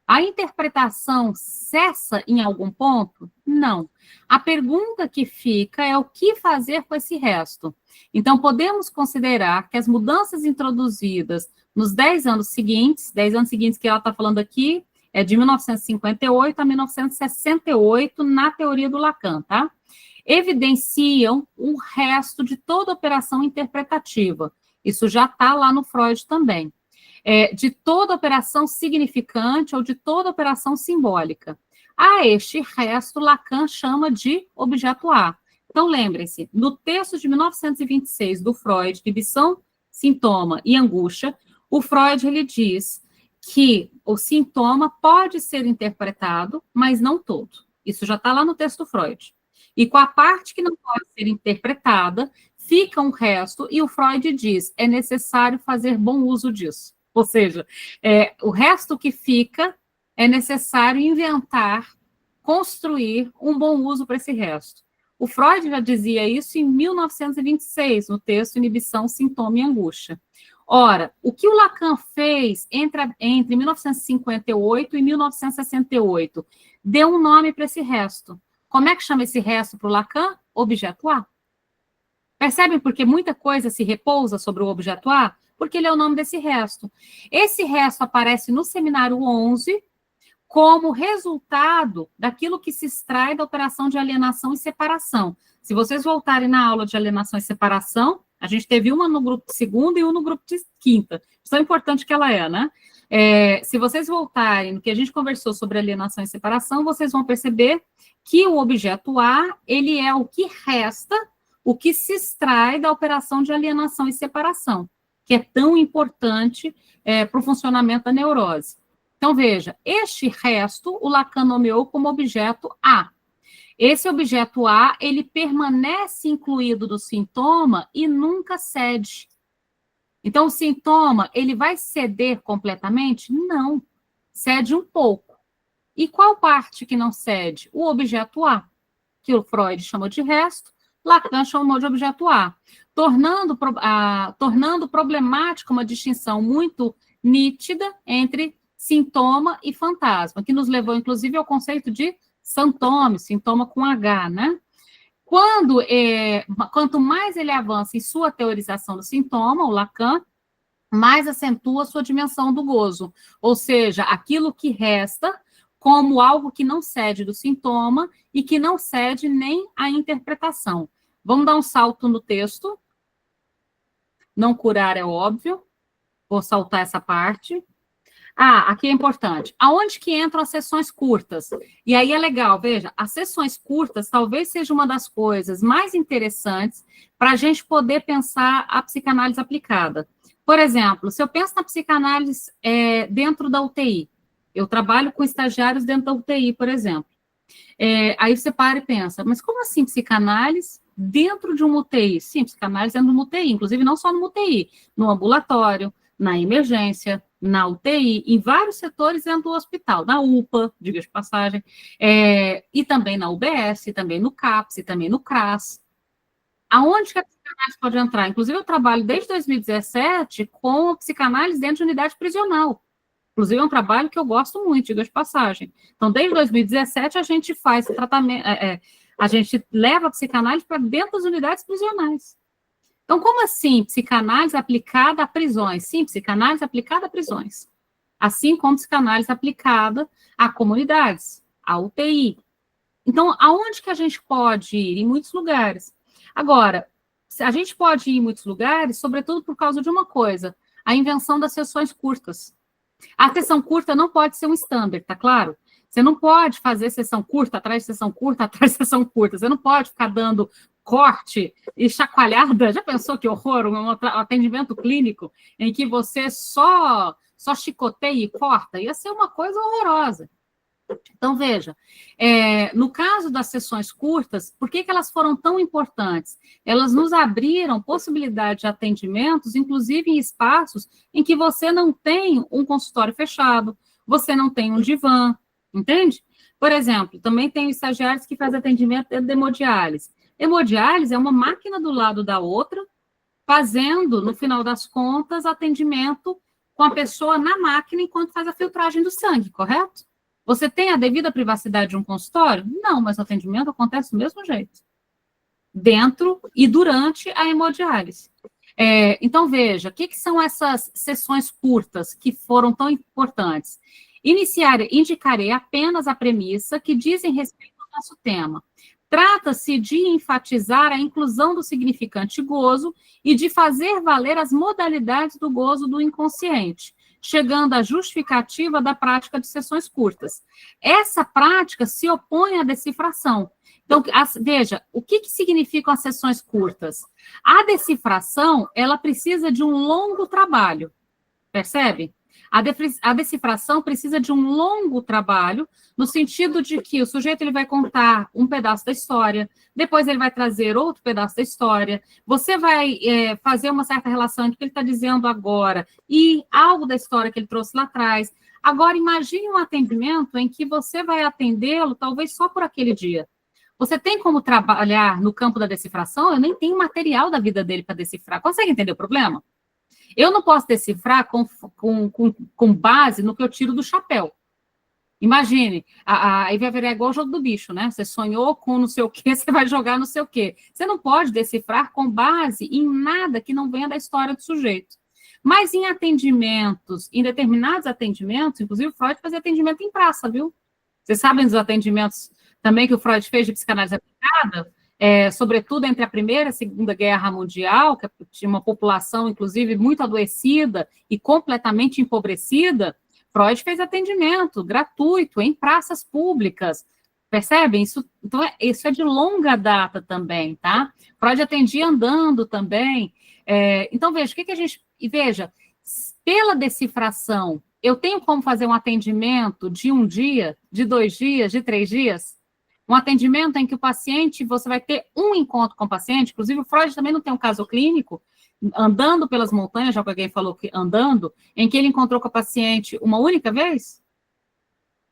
Speaker 1: A interpretação cessa em algum ponto? Não. A pergunta que fica é o que fazer com esse resto. Então, podemos considerar que as mudanças introduzidas nos 10 anos seguintes que ela está falando aqui, é de 1958 a 1968, na teoria do Lacan, tá? Evidenciam o resto de toda operação interpretativa. Isso já está lá no Freud também. De toda operação significante ou de toda operação simbólica. A este resto, Lacan chama de objeto A. Então, lembrem-se, no texto de 1926 do Freud, Inibição, Sintoma e Angústia, o Freud ele diz que o sintoma pode ser interpretado, mas não todo. Isso já está lá no texto do Freud. E com a parte que não pode ser interpretada, fica um resto, e o Freud diz, é necessário fazer bom uso disso. Ou seja, o resto que fica é necessário inventar, construir um bom uso para esse resto. O Freud já dizia isso em 1926, no texto Inibição, Sintoma e Angústia. Ora, o que o Lacan fez entre 1958 e 1968? Deu um nome para esse resto. Como é que chama esse resto para o Lacan? Objeto A. Percebem por que muita coisa se repousa sobre o objeto A? Porque ele é o nome desse resto. Esse resto aparece no seminário 11 como resultado daquilo que se extrai da operação de alienação e separação. Se vocês voltarem na aula de alienação e separação, a gente teve uma no grupo de segunda e uma no grupo de quinta. Tão importante que ela né? Se vocês voltarem no que a gente conversou sobre alienação e separação, vocês vão perceber que o objeto A, ele é o que resta, o que se extrai da operação de alienação e separação, que é tão importante para o funcionamento da neurose. Então, veja, este resto, o Lacan nomeou como objeto A. Esse objeto A, ele permanece incluído no sintoma e nunca cede. Então, o sintoma, ele vai ceder completamente? Não. cede um pouco. E qual parte que não cede? O objeto A, que o Freud chamou de resto, Lacan chamou de objeto A, tornando problemática uma distinção muito nítida entre sintoma e fantasma, que nos levou, inclusive, ao conceito de santome, sintoma com H, né? Quanto mais ele avança em sua teorização do sintoma, o Lacan, mais acentua sua dimensão do gozo, ou seja, aquilo que resta como algo que não cede do sintoma e que não cede nem à interpretação. Vamos dar um salto no texto. Não curar é óbvio. Vou saltar essa parte. Aqui é importante. Aonde que entram as sessões curtas? E aí é legal, veja, as sessões curtas talvez seja uma das coisas mais interessantes para a gente poder pensar a psicanálise aplicada. Por exemplo, se eu penso na psicanálise dentro da UTI, eu trabalho com estagiários dentro da UTI, por exemplo. Aí você para e pensa, mas como assim psicanálise dentro de uma UTI? Sim, psicanálise dentro de uma UTI, inclusive não só no UTI, no ambulatório, na emergência, na UTI, em vários setores dentro do hospital, na UPA, diga de passagem, e também na UBS, também no CAPS, também no CRAS. Aonde que a psicanálise pode entrar? Inclusive, eu trabalho desde 2017 com psicanálise dentro de unidade prisional. Inclusive, é um trabalho que eu gosto muito, diga de passagem. Então, desde 2017, a gente faz tratamento, a gente leva a psicanálise para dentro das unidades prisionais. Então, como assim psicanálise aplicada a prisões? Sim, psicanálise aplicada a prisões. Assim como psicanálise aplicada a comunidades, a UTI. Então, aonde que a gente pode ir? Em muitos lugares. Agora, a gente pode ir em muitos lugares, sobretudo por causa de uma coisa, a invenção das sessões curtas. A sessão curta não pode ser um standard, tá claro? Você não pode fazer sessão curta, atrás de sessão curta, atrás de sessão curta. Você não pode ficar dando corte e chacoalhada. Já pensou que horror? Um atendimento clínico em que você só chicoteia e corta? Ia ser uma coisa horrorosa. Então, veja, no caso das sessões curtas, por que elas foram tão importantes? Elas nos abriram possibilidade de atendimentos, inclusive em espaços em que você não tem um consultório fechado, você não tem um divã, entende? Por exemplo, também tem estagiários que fazem atendimento de hemodiálise. Hemodiálise é uma máquina do lado da outra, fazendo, no final das contas, atendimento com a pessoa na máquina enquanto faz a filtragem do sangue, correto? Você tem a devida privacidade de um consultório? Não, mas o atendimento acontece do mesmo jeito. Dentro e durante a hemodiálise. Então, veja, o que são essas sessões curtas que foram tão importantes? Indicarei apenas a premissa que dizem respeito ao nosso tema. Trata-se de enfatizar a inclusão do significante gozo e de fazer valer as modalidades do gozo do inconsciente, chegando à justificativa da prática de sessões curtas. Essa prática se opõe à decifração. Então, veja, o que significam as sessões curtas? A decifração, ela precisa de um longo trabalho, percebe? A decifração precisa de um longo trabalho, no sentido de que o sujeito ele vai contar um pedaço da história, depois ele vai trazer outro pedaço da história, você vai fazer uma certa relação entre o que ele está dizendo agora e algo da história que ele trouxe lá atrás. Agora, imagine um atendimento em que você vai atendê-lo talvez só por aquele dia. Você tem como trabalhar no campo da decifração? Eu nem tenho material da vida dele para decifrar. Consegue entender o problema? Eu não posso decifrar com base no que eu tiro do chapéu. Imagine, aí vai virar igual o jogo do bicho, né? Você sonhou com não sei o quê, você vai jogar não sei o quê. Você não pode decifrar com base em nada que não venha da história do sujeito. Mas em atendimentos, em determinados atendimentos, inclusive o Freud fazia atendimento em praça, viu? Vocês sabem dos atendimentos também que o Freud fez de psicanálise aplicada? Sobretudo entre a Primeira e a Segunda Guerra Mundial, que tinha uma população, inclusive, muito adoecida e completamente empobrecida, Freud fez atendimento gratuito em praças públicas, percebem? Isso é de longa data também, tá? Freud atendia andando também. Então, veja, o que a gente... Veja, pela decifração, eu tenho como fazer um atendimento de 1 dia, de 2 dias, de 3 dias? Um atendimento em que o paciente, você vai ter um encontro com o paciente, inclusive o Freud também não tem um caso clínico, andando pelas montanhas, já que alguém falou que andando, em que ele encontrou com a paciente uma única vez?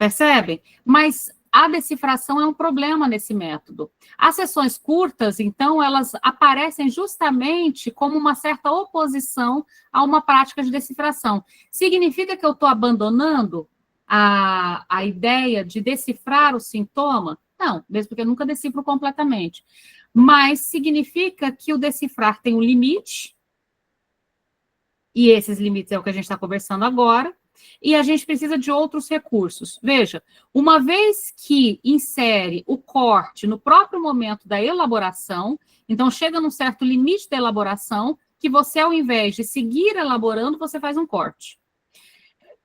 Speaker 1: Percebem? Mas a decifração é um problema nesse método. As sessões curtas, então, elas aparecem justamente como uma certa oposição a uma prática de decifração. Significa que eu estou abandonando a ideia de decifrar o sintoma? Não, mesmo porque eu nunca decifro completamente. Mas significa que o decifrar tem um limite, e esses limites é o que a gente está conversando agora, e a gente precisa de outros recursos. Veja, uma vez que insere o corte no próprio momento da elaboração, então chega num certo limite da elaboração, que você, ao invés de seguir elaborando, você faz um corte.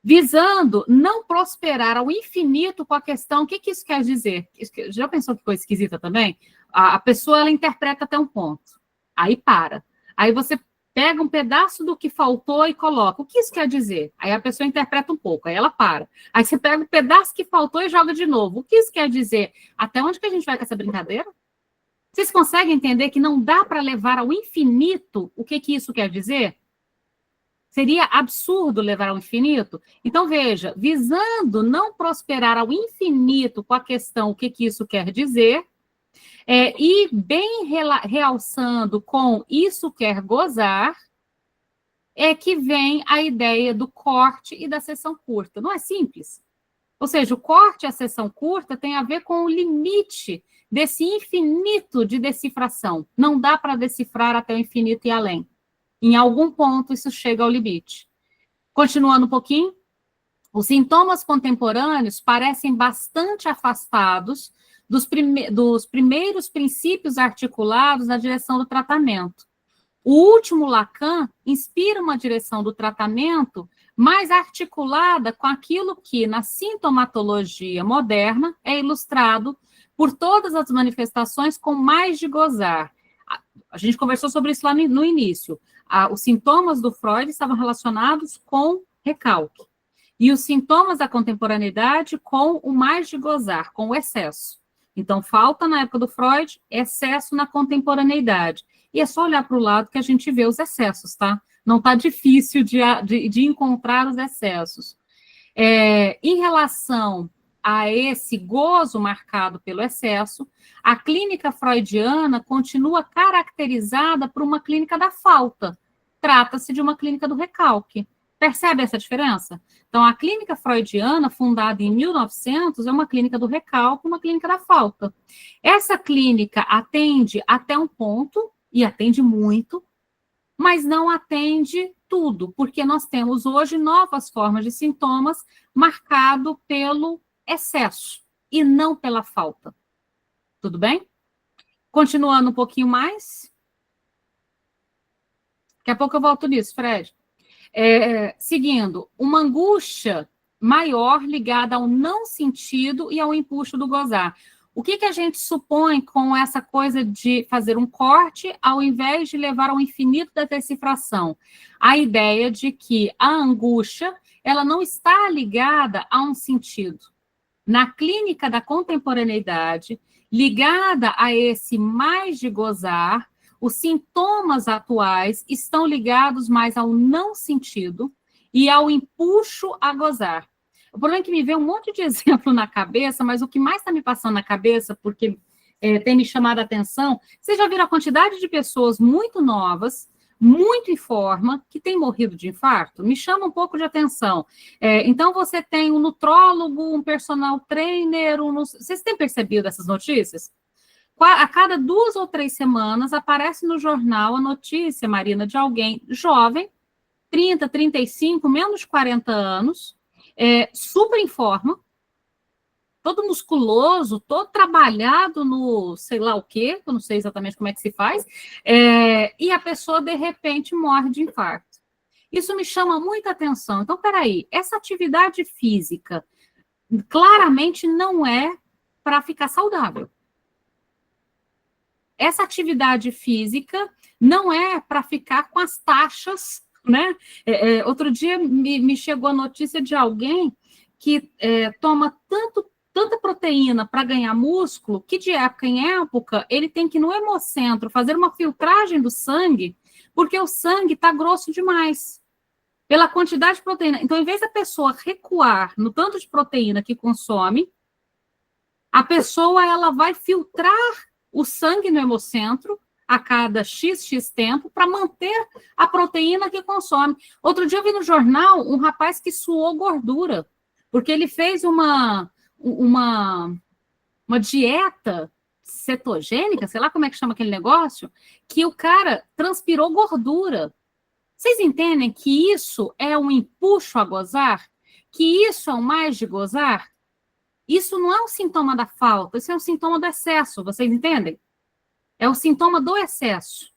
Speaker 1: Visando não prosperar ao infinito com a questão, o que isso quer dizer? Já pensou que coisa esquisita também? A pessoa, ela interpreta até um ponto, aí para. Aí você pega um pedaço do que faltou e coloca. O que isso quer dizer? Aí a pessoa interpreta um pouco, aí ela para. Aí você pega o pedaço que faltou e joga de novo. O que isso quer dizer? Até onde que a gente vai com essa brincadeira? Vocês conseguem entender que não dá para levar ao infinito o que isso quer dizer? Seria absurdo levar ao infinito? Então, veja, visando não prosperar ao infinito com a questão o que isso quer dizer, e bem realçando com isso quer gozar, é que vem a ideia do corte e da sessão curta. Não é simples? Ou seja, o corte e a sessão curta tem a ver com o limite desse infinito de decifração. Não dá para decifrar até o infinito e além. Em algum ponto, isso chega ao limite. Continuando um pouquinho, os sintomas contemporâneos parecem bastante afastados dos primeiros princípios articulados na direção do tratamento. O último Lacan inspira uma direção do tratamento mais articulada com aquilo que, na sintomatologia moderna, é ilustrado por todas as manifestações com mais de gozar. A gente conversou sobre isso lá no início. Os sintomas do Freud estavam relacionados com recalque. E os sintomas da contemporaneidade com o mais de gozar, com o excesso. Então, falta na época do Freud, excesso na contemporaneidade. E é só olhar para o lado que a gente vê os excessos, tá? Não está difícil de encontrar os excessos. Em relação a esse gozo marcado pelo excesso, a clínica freudiana continua caracterizada por uma clínica da falta. Trata-se de uma clínica do recalque. Percebe essa diferença? Então, a clínica freudiana, fundada em 1900, é uma clínica do recalque, uma clínica da falta. Essa clínica atende até um ponto, e atende muito, mas não atende tudo, porque nós temos hoje novas formas de sintomas marcado pelo excesso e não pela falta. Tudo bem? Continuando um pouquinho mais. Daqui a pouco eu volto nisso, Fred. Seguindo, uma angústia maior ligada ao não sentido e ao empuxo do gozar. O que a gente supõe com essa coisa de fazer um corte ao invés de levar ao infinito da decifração? A ideia de que a angústia, ela não está ligada a um sentido. Na clínica da contemporaneidade, ligada a esse mais de gozar, os sintomas atuais estão ligados mais ao não sentido e ao empuxo a gozar. O problema é que me vê um monte de exemplo na cabeça, mas o que mais está me passando na cabeça, porque tem me chamado a atenção, vocês já viram a quantidade de pessoas muito novas, muito em forma, que têm morrido de infarto? Me chama um pouco de atenção. Então, você tem um nutrólogo, um personal trainer, vocês têm percebido essas notícias? A cada 2 ou 3 semanas aparece no jornal a notícia, Marina, de alguém jovem, 30, 35, menos de 40 anos, super em forma, todo musculoso, todo trabalhado no sei lá o quê, eu não sei exatamente como é que se faz, e a pessoa, de repente, morre de infarto. Isso me chama muita atenção. Então, peraí, essa atividade física claramente não é para ficar saudável. Essa atividade física não é para ficar com as taxas, né? Outro dia me chegou a notícia de alguém que toma tanta proteína para ganhar músculo, que de época em época ele tem que ir no hemocentro fazer uma filtragem do sangue, porque o sangue está grosso demais. pela quantidade de proteína. Então, em vez da pessoa recuar no tanto de proteína que consome, a pessoa ela vai filtrar o sangue no hemocentro a cada x tempo para manter a proteína que consome. Outro dia eu vi no jornal um rapaz que suou gordura, porque ele fez uma dieta cetogênica, sei lá como é que chama aquele negócio, que o cara transpirou gordura. Vocês entendem que isso é um empuxo a gozar? Que isso é um mais de gozar? Isso não é um sintoma da falta, isso é um sintoma do excesso, vocês entendem? É o sintoma do excesso.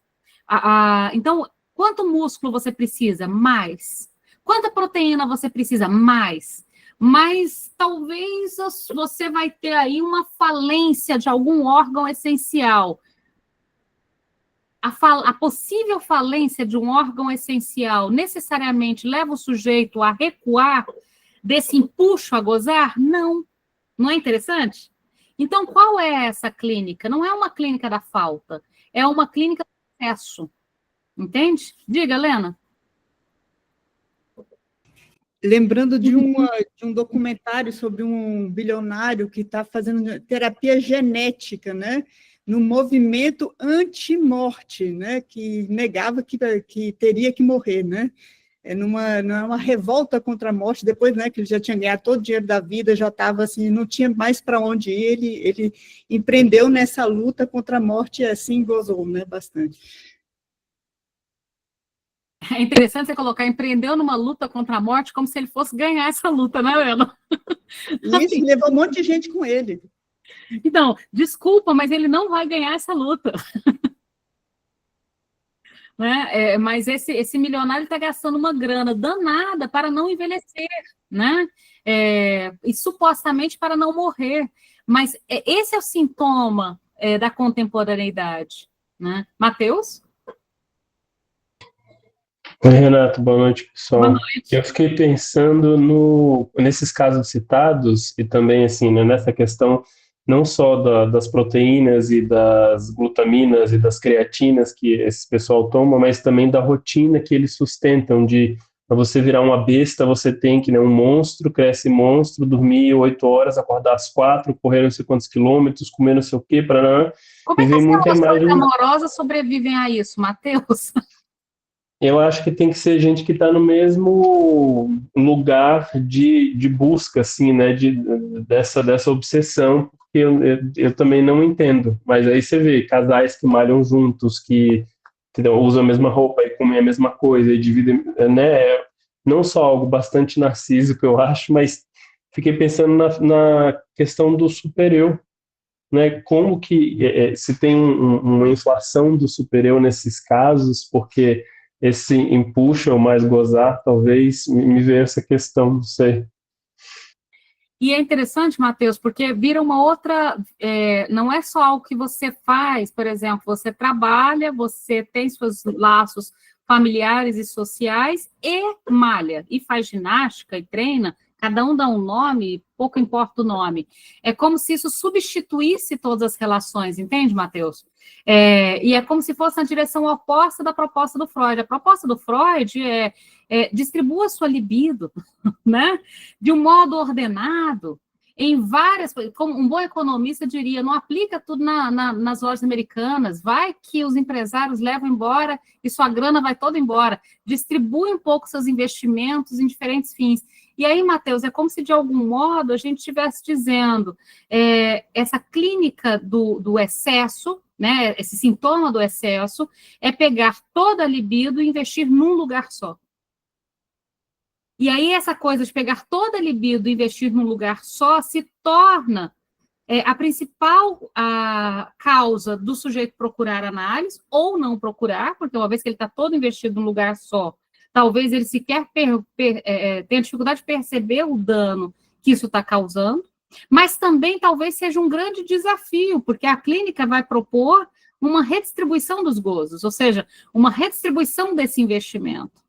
Speaker 1: Então, quanto músculo você precisa? Mais. Quanta proteína você precisa? Mais. Mas talvez você vai ter aí uma falência de algum órgão essencial. A possível falência de um órgão essencial necessariamente leva o sujeito a recuar desse empuxo a gozar? Não. Não é interessante? Então, qual é essa clínica? Não é uma clínica da falta, é uma clínica do excesso. Entende? Diga, Helena.
Speaker 2: Lembrando de um documentário sobre um bilionário que está fazendo terapia genética, né? No movimento anti-morte, né? Que negava que teria que morrer, né? Numa revolta contra a morte, depois, né, que ele já tinha ganhado todo o dinheiro da vida, já estava assim, não tinha mais para onde ir, ele empreendeu nessa luta contra a morte e assim gozou, né, bastante.
Speaker 1: É interessante você colocar, empreendeu numa luta contra a morte, como se ele fosse ganhar essa luta, né, Helena?
Speaker 2: Isso, levou um monte de gente com ele.
Speaker 1: Então, desculpa, mas ele não vai ganhar essa luta. Né? Mas esse milionário está gastando uma grana danada para não envelhecer, né? E supostamente para não morrer. Mas esse é o sintoma da contemporaneidade, né? Matheus?
Speaker 3: Oi, Renato, boa noite, pessoal.
Speaker 1: Boa noite.
Speaker 3: Eu fiquei pensando nesses casos citados e também assim, né, nessa questão não só das proteínas e das glutaminas e das creatinas que esse pessoal toma, mas também da rotina que eles sustentam de para você virar uma besta, você tem que, né, um monstro, cresce monstro, dormir 8 horas, acordar às 4, correr não sei quantos quilômetros, comer não sei o quê, para
Speaker 1: Como é que as relações amorosas sobrevivem a isso, Matheus?
Speaker 3: Eu acho que tem que ser gente que está no mesmo lugar de busca, assim, né, dessa obsessão, porque eu também não entendo. Mas aí você vê casais que malham juntos, que entendeu, usam a mesma roupa e comem a mesma coisa, e dividem, né, não só algo bastante narcísico, eu acho, mas fiquei pensando na questão do super-eu, né, como que se tem uma inflação do super-eu nesses casos, porque esse empuxa ou mais gozar, talvez me veja essa questão, não sei.
Speaker 1: E é interessante, Matheus, porque vira uma outra, não é só algo que você faz, por exemplo, você trabalha, você tem seus laços familiares e sociais e malha, e faz ginástica e treina, cada um dá um nome, pouco importa o nome. É como se isso substituísse todas as relações, entende, Matheus? E é como se fosse na direção oposta da proposta do Freud. A proposta do Freud distribua sua libido, né? De um modo ordenado, em várias... Como um bom economista diria, não aplica tudo nas lojas americanas, vai que os empresários levam embora e sua grana vai toda embora. Distribui um pouco seus investimentos em diferentes fins. E aí, Matheus, é como se, de algum modo, a gente estivesse dizendo essa clínica do excesso, né, esse sintoma do excesso, é pegar toda a libido e investir num lugar só. E aí, essa coisa de pegar toda a libido e investir num lugar só se torna a principal causa do sujeito procurar análise ou não procurar, porque uma vez que ele está todo investido num lugar só, talvez ele sequer tenha dificuldade de perceber o dano que isso está causando, mas também talvez seja um grande desafio, porque a clínica vai propor uma redistribuição dos gozos, ou seja, uma redistribuição desse investimento.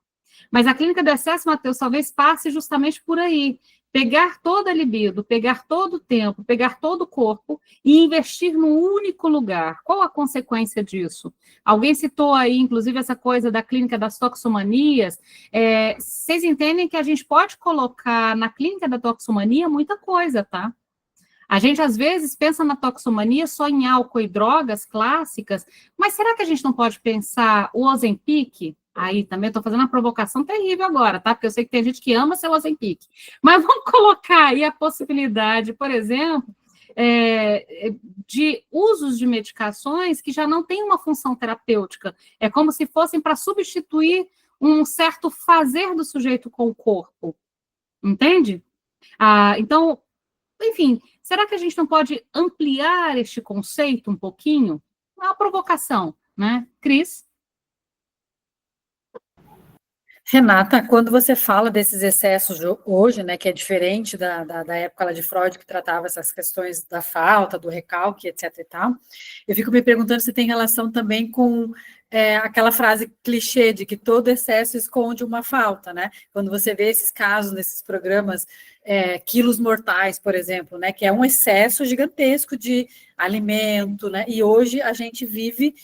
Speaker 1: Mas a clínica do excesso, Matheus, talvez passe justamente por aí, Pegar toda a libido, pegar todo o tempo, pegar todo o corpo e investir num único lugar. Qual a consequência disso? Alguém citou aí, inclusive, essa coisa da clínica das toxomanias. Vocês entendem que a gente pode colocar na clínica da toxomania muita coisa, tá? A gente, às vezes, pensa na toxomania só em álcool e drogas clássicas, mas será que a gente não pode pensar o Ozempic? Aí também estou fazendo uma provocação terrível agora, tá? Porque eu sei que tem gente que ama seu Ozempic. Mas vamos colocar aí a possibilidade, por exemplo, de usos de medicações que já não têm uma função terapêutica. É como se fossem para substituir um certo fazer do sujeito com o corpo. Entende? Então, enfim, será que a gente não pode ampliar este conceito um pouquinho? É uma provocação, né? Cris?
Speaker 4: Renata, quando você fala desses excessos hoje, né, que é diferente da época lá de Freud, que tratava essas questões da falta, do recalque, etc. e tal, eu fico me perguntando se tem relação também com aquela frase clichê de que todo excesso esconde uma falta, né? Quando você vê esses casos nesses programas, quilos mortais, por exemplo, né, que é um excesso gigantesco de alimento, né? E hoje a gente vive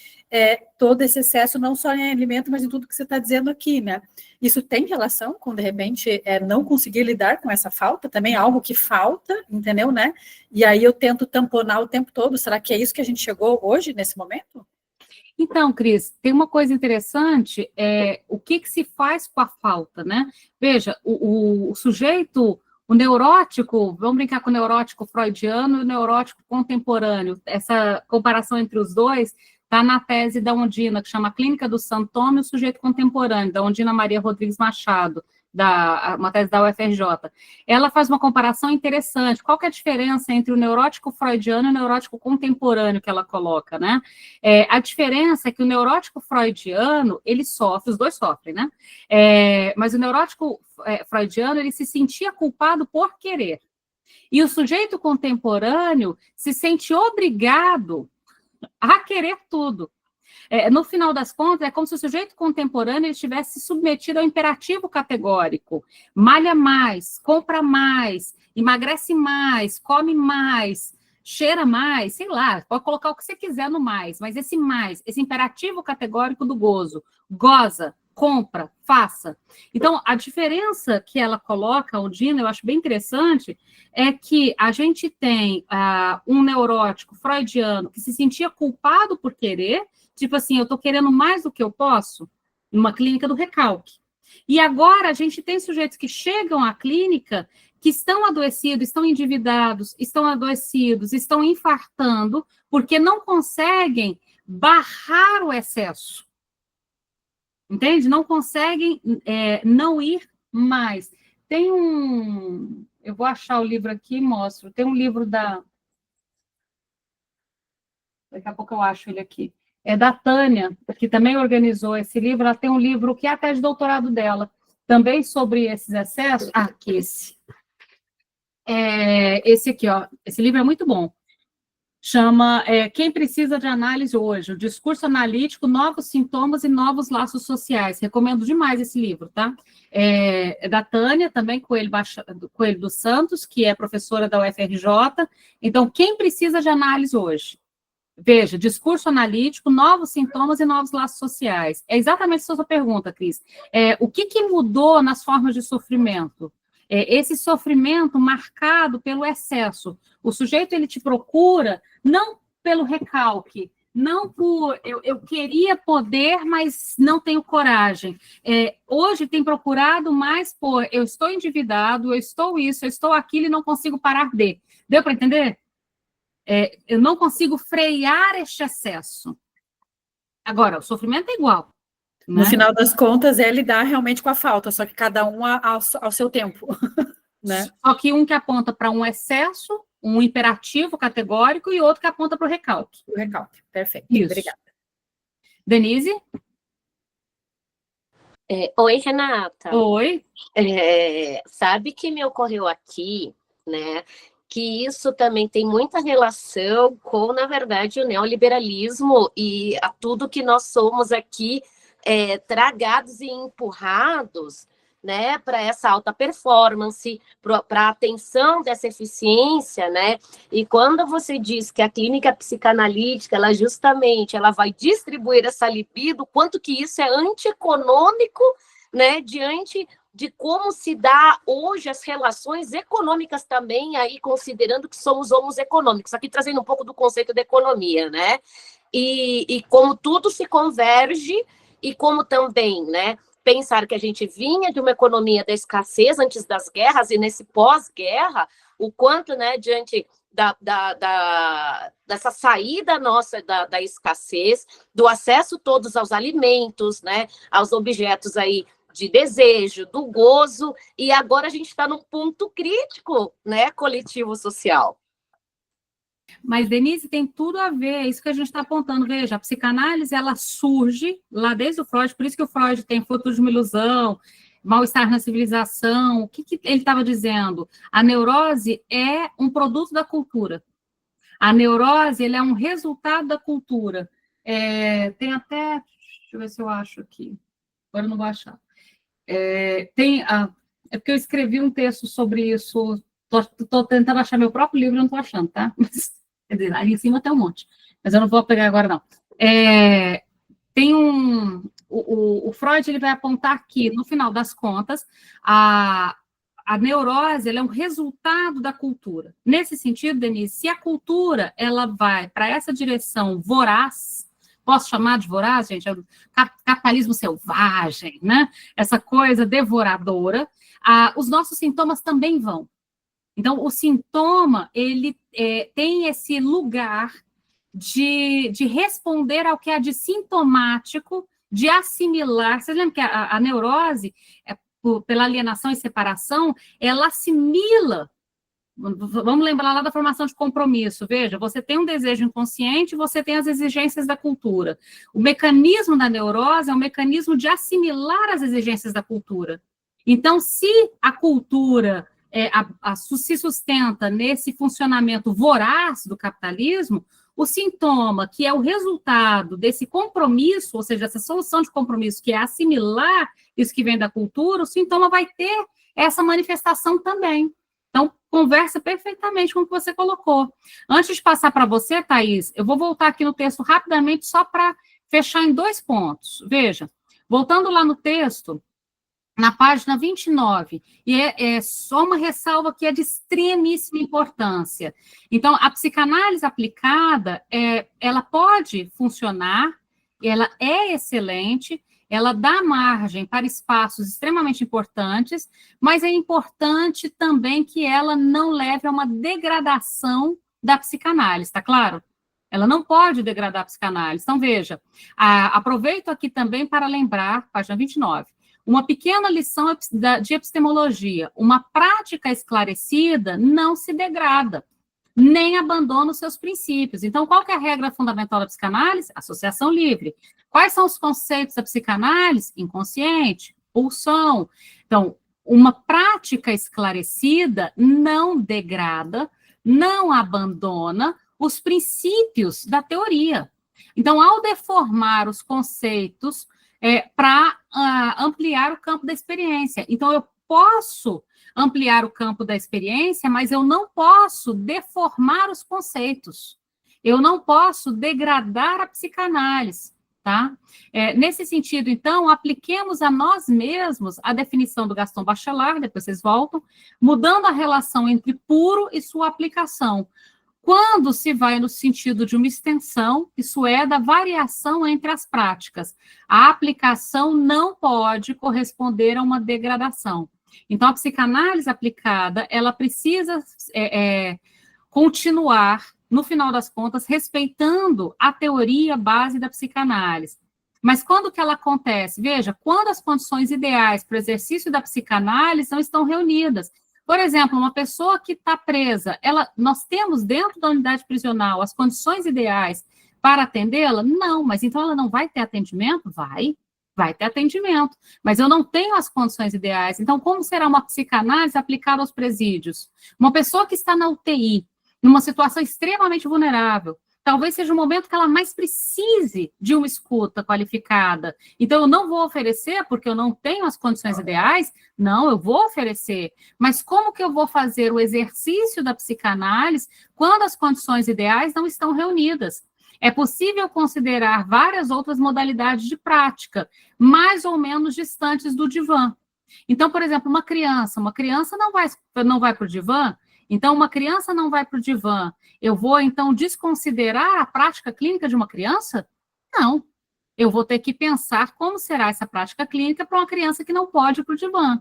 Speaker 4: todo esse excesso não só em alimento, mas em tudo que você está dizendo aqui, né? Isso tem relação com, de repente, não conseguir lidar com essa falta, também algo que falta, entendeu, né? E aí eu tento tamponar o tempo todo. Será que é isso que a gente chegou hoje, nesse momento?
Speaker 1: Então, Cris, tem uma coisa interessante, o que se faz com a falta, né? Veja, o sujeito, o neurótico, vamos brincar com o neurótico freudiano e o neurótico contemporâneo, essa comparação entre os dois está na tese da Ondina, que chama Clínica do Santoma e o Sujeito Contemporâneo, da Ondina Maria Rodrigues Machado, uma tese da UFRJ. Ela faz uma comparação interessante. Qual que é a diferença entre o neurótico freudiano e o neurótico contemporâneo que ela coloca, né? A diferença é que o neurótico freudiano, ele sofre, os dois sofrem, né? Mas o neurótico freudiano, ele se sentia culpado por querer. E o sujeito contemporâneo se sente obrigado a querer tudo. No final das contas, é como se o sujeito contemporâneo estivesse submetido ao imperativo categórico. Malha mais, compra mais, emagrece mais, come mais, cheira mais, sei lá, pode colocar o que você quiser no mais, mas esse mais, esse imperativo categórico do gozo, goza, compra, faça. Então, a diferença que ela coloca, Ondina, eu acho bem interessante, é que a gente tem um neurótico freudiano que se sentia culpado por querer, tipo assim, eu estou querendo mais do que eu posso, numa clínica do recalque. E agora a gente tem sujeitos que chegam à clínica que estão adoecidos, estão endividados, estão adoecidos, estão infartando, porque não conseguem barrar o excesso. Entende? Não conseguem não ir mais. Tem eu vou achar o livro aqui e mostro. Tem um livro daqui a pouco eu acho ele aqui. É da Tânia, que também organizou esse livro. Ela tem um livro que é até de doutorado dela, também sobre esses excessos. Aqui, esse aqui, ó. Esse livro é muito bom. Chama Quem Precisa de Análise Hoje, o Discurso Analítico, Novos Sintomas e Novos Laços Sociais. Recomendo demais esse livro, tá? É da Tânia, também Coelho dos Santos, que é professora da UFRJ. Então, quem precisa de análise hoje? Veja, discurso analítico, novos sintomas e novos laços sociais. É exatamente essa sua pergunta, Cris. O que mudou nas formas de sofrimento? Esse sofrimento marcado pelo excesso. O sujeito, ele te procura não pelo recalque, não por eu queria poder, mas não tenho coragem. Hoje tem procurado mais por eu estou endividado, eu estou isso, eu estou aquilo e não consigo parar de. Deu para entender? Eu não consigo frear este excesso. Agora, o sofrimento é igual.
Speaker 4: No final das contas, é lidar realmente com a falta, só que cada um ao seu tempo. Né?
Speaker 1: Só que um que aponta para um excesso, um imperativo categórico, e outro que aponta para o recalque.
Speaker 4: O recalque, perfeito.
Speaker 1: Isso.
Speaker 4: Obrigada.
Speaker 1: Denise?
Speaker 5: Oi, Renata.
Speaker 1: Oi.
Speaker 5: Sabe que me ocorreu aqui, né? Que isso também tem muita relação com, na verdade, o neoliberalismo e a tudo que nós somos aqui tragados e empurrados né, para essa alta performance, para a atenção dessa eficiência, né? E quando você diz que a clínica psicanalítica, ela vai distribuir essa libido, quanto que isso é antieconômico, né, diante de como se dá hoje as relações econômicas também, aí considerando que somos homos econômicos, aqui trazendo um pouco do conceito da economia, né? E como tudo se converge, e como também, né, pensar que a gente vinha de uma economia da escassez antes das guerras, e nesse pós-guerra, o quanto, né, diante dessa saída nossa da escassez, do acesso todos aos alimentos, né, aos objetos aí de desejo, do gozo, e agora a gente está num ponto crítico, né, coletivo social.
Speaker 1: Mas, Denise, tem tudo a ver, é isso que a gente está apontando. Veja, a psicanálise, ela surge lá desde o Freud, por isso que o Freud tem Fruto de uma Ilusão, Mal-Estar na Civilização. O que ele estava dizendo? A neurose é um produto da cultura. A neurose, ele é um resultado da cultura. Tem até, deixa eu ver se eu acho aqui, agora eu não vou achar. É porque eu escrevi um texto sobre isso, estou tentando achar meu próprio livro, não estou achando, tá? Mas, quer dizer, ali em cima tem um monte, mas eu não vou pegar agora, não. Tem o Freud, ele vai apontar que, no final das contas, a neurose, ela é um resultado da cultura. Nesse sentido, Denise, se a cultura, ela vai para essa direção voraz, posso chamar de voraz, gente? É o capitalismo selvagem, né? Essa coisa devoradora. Os nossos sintomas também vão. Então, o sintoma, ele tem esse lugar de responder ao que há de sintomático, de assimilar. Vocês lembram que a neurose, pela alienação e separação, ela assimila. Vamos lembrar lá da formação de compromisso. Veja, você tem um desejo inconsciente, você tem as exigências da cultura. O mecanismo da neurose é um mecanismo de assimilar as exigências da cultura. Então, se a cultura se sustenta nesse funcionamento voraz do capitalismo, o sintoma, que é o resultado desse compromisso, ou seja, essa solução de compromisso, que é assimilar isso que vem da cultura, o sintoma vai ter essa manifestação também. Então, conversa perfeitamente com o que você colocou. Antes de passar para você, Thaís, eu vou voltar aqui no texto rapidamente, só para fechar em 2 pontos. Veja, voltando lá no texto, na página 29, e é só uma ressalva que é de extremíssima importância. Então, a psicanálise aplicada, ela pode funcionar, ela é excelente, ela dá margem para espaços extremamente importantes, mas é importante também que ela não leve a uma degradação da psicanálise, está claro? Ela não pode degradar a psicanálise. Então, veja, aproveito aqui também para lembrar, página 29, uma pequena lição de epistemologia. Uma prática esclarecida não se degrada, nem abandona os seus princípios. Então, qual que é a regra fundamental da psicanálise? Associação livre. Quais são os conceitos da psicanálise? Inconsciente, pulsão. Então, uma prática esclarecida não degrada, não abandona os princípios da teoria. Então, ao deformar os conceitos para ampliar o campo da experiência. Então, eu posso ampliar o campo da experiência, mas eu não posso deformar os conceitos. Eu não posso degradar a psicanálise, tá? Nesse sentido, então, apliquemos a nós mesmos a definição do Gaston Bachelard, depois vocês voltam, mudando a relação entre puro e sua aplicação. Quando se vai no sentido de uma extensão, isso é, da variação entre as práticas, a aplicação não pode corresponder a uma degradação. Então, a psicanálise aplicada, ela precisa continuar, no final das contas, respeitando a teoria base da psicanálise. Mas quando que ela acontece? Veja, quando as condições ideais para o exercício da psicanálise não estão reunidas. Por exemplo, uma pessoa que está presa, nós temos dentro da unidade prisional as condições ideais para atendê-la? Não, mas então ela não vai ter atendimento? Vai ter atendimento, mas eu não tenho as condições ideais. Então, como será uma psicanálise aplicada aos presídios? Uma pessoa que está na UTI, numa situação extremamente vulnerável, talvez seja o momento que ela mais precise de uma escuta qualificada. Então, eu não vou oferecer porque eu não tenho as condições ideais? Não, eu vou oferecer. Mas como que eu vou fazer o exercício da psicanálise quando as condições ideais não estão reunidas? É possível considerar várias outras modalidades de prática, mais ou menos distantes do divã. Então, por exemplo, uma criança não vai para o divã, então uma criança não vai para o divã. Eu vou, então, desconsiderar a prática clínica de uma criança? Não. Eu vou ter que pensar como será essa prática clínica para uma criança que não pode ir para o divã.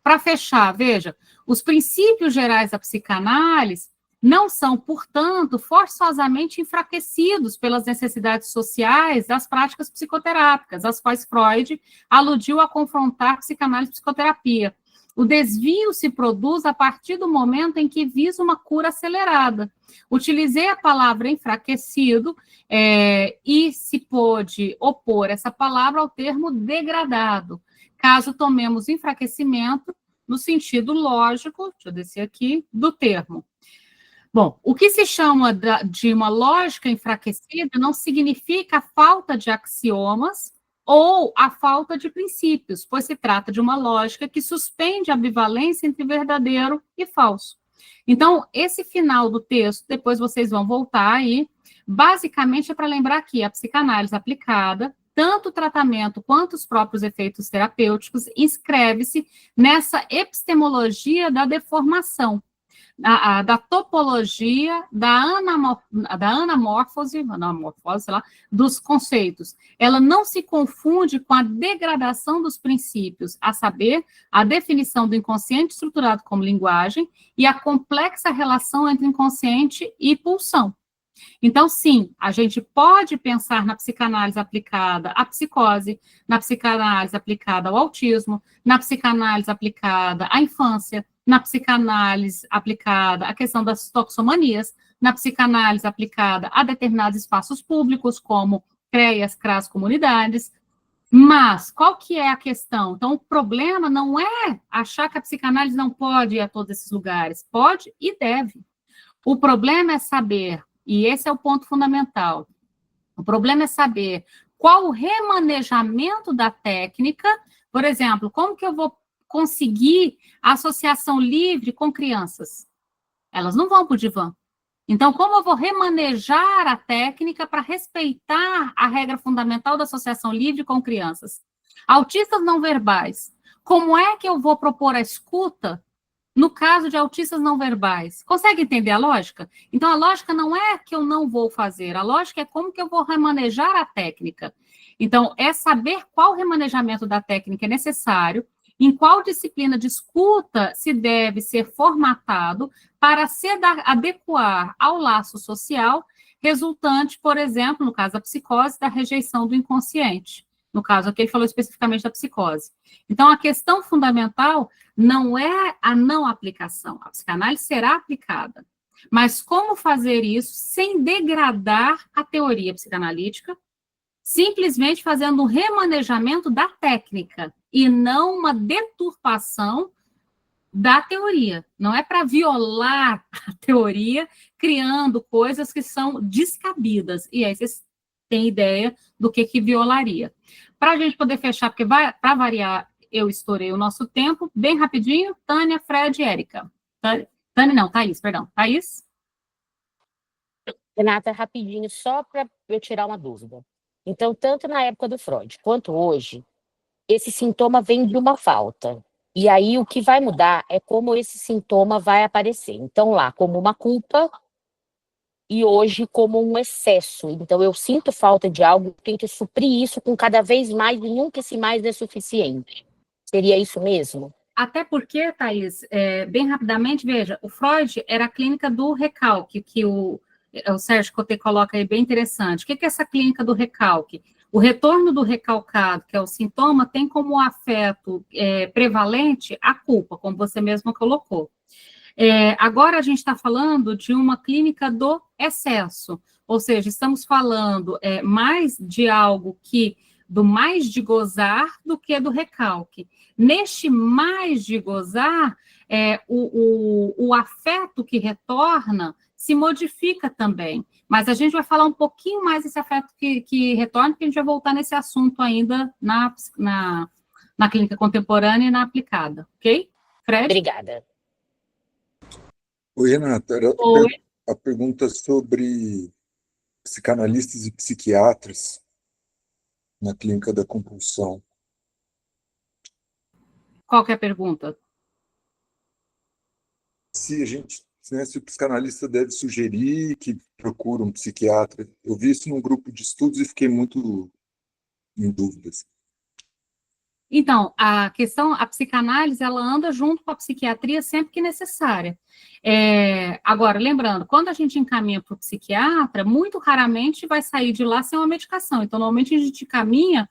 Speaker 1: Para fechar, veja, os princípios gerais da psicanálise não são, portanto, forçosamente enfraquecidos pelas necessidades sociais das práticas psicoterápicas, às quais Freud aludiu a confrontar psicanálise e psicoterapia. O desvio se produz a partir do momento em que visa uma cura acelerada. Utilizei a palavra enfraquecido e se pôde opor essa palavra ao termo degradado, caso tomemos enfraquecimento no sentido lógico, deixa eu descer aqui, do termo. Bom, o que se chama de uma lógica enfraquecida não significa a falta de axiomas ou a falta de princípios, pois se trata de uma lógica que suspende a ambivalência entre verdadeiro e falso. Então, esse final do texto, depois vocês vão voltar aí, basicamente é para lembrar que a psicanálise aplicada, tanto o tratamento quanto os próprios efeitos terapêuticos, inscreve-se nessa epistemologia da deformação, da topologia, da anamorfose, sei lá, dos conceitos. Ela não se confunde com a degradação dos princípios, a saber, a definição do inconsciente estruturado como linguagem e a complexa relação entre inconsciente e pulsão. Então, sim, a gente pode pensar na psicanálise aplicada à psicose, na psicanálise aplicada ao autismo, na psicanálise aplicada à infância, na psicanálise aplicada à questão das toxomanias, na psicanálise aplicada a determinados espaços públicos, como CREAS, CRAS, comunidades. Mas, qual que é a questão? Então, o problema não é achar que a psicanálise não pode ir a todos esses lugares. Pode e deve. O problema é saber, e esse é o ponto fundamental, o problema é saber qual o remanejamento da técnica. Por exemplo, como que eu vou conseguir a associação livre com crianças? Elas não vão para o divã. Então, como eu vou remanejar a técnica para respeitar a regra fundamental da associação livre com crianças? Autistas não verbais, como é que eu vou propor a escuta no caso de autistas não verbais? Consegue entender a lógica? Então, a lógica não é que eu não vou fazer, a lógica é como que eu vou remanejar a técnica. Então, é saber qual remanejamento da técnica é necessário, em qual disciplina de escuta se deve ser formatado para se adequar ao laço social, resultante, por exemplo, no caso da psicose, da rejeição do inconsciente. No caso aqui, ele falou especificamente da psicose. Então, a questão fundamental não é a não aplicação. A psicanálise será aplicada. Mas como fazer isso sem degradar a teoria psicanalítica, simplesmente fazendo um remanejamento da técnica e não uma deturpação da teoria. Não é para violar a teoria, criando coisas que são descabidas. E aí vocês têm ideia do que violaria. Para a gente poder fechar, porque para variar, eu estourei o nosso tempo, bem rapidinho, Tânia, Fred e Érica. Tânia não, Thaís, perdão. Thaís?
Speaker 6: Renata, rapidinho, só para eu tirar uma dúvida. Então, tanto na época do Freud quanto hoje, esse sintoma vem de uma falta. E aí o que vai mudar é como esse sintoma vai aparecer. Então, lá, como uma culpa e hoje como um excesso. Então, eu sinto falta de algo, tenho que suprir isso com cada vez mais e nunca esse mais é suficiente. Seria isso mesmo?
Speaker 1: Até porque, Thaís, bem rapidamente, veja, o Freud era a clínica do recalque, que o Sérgio Coté coloca aí bem interessante. O que é essa clínica do recalque? O retorno do recalcado, que é o sintoma, tem como afeto prevalente a culpa, como você mesma colocou. Agora a gente está falando de uma clínica do excesso, ou seja, estamos falando mais de algo do mais de gozar do que do recalque. Neste mais de gozar, o afeto que retorna se modifica também. Mas a gente vai falar um pouquinho mais desse afeto que retorna, porque a gente vai voltar nesse assunto ainda na clínica contemporânea e na aplicada, ok? Fred?
Speaker 6: Obrigada.
Speaker 7: Oi, Renata.
Speaker 1: Oi.
Speaker 7: A pergunta sobre psicanalistas e psiquiatras na clínica da compulsão.
Speaker 1: Qual que é a pergunta?
Speaker 7: Se a gente, né, se o psicanalista deve sugerir que procure um psiquiatra. Eu vi isso num grupo de estudos e fiquei muito em dúvidas.
Speaker 1: Então, a psicanálise, ela anda junto com a psiquiatria sempre que necessária. Agora, lembrando, quando a gente encaminha para o psiquiatra, muito raramente vai sair de lá sem uma medicação. Então, normalmente a gente encaminha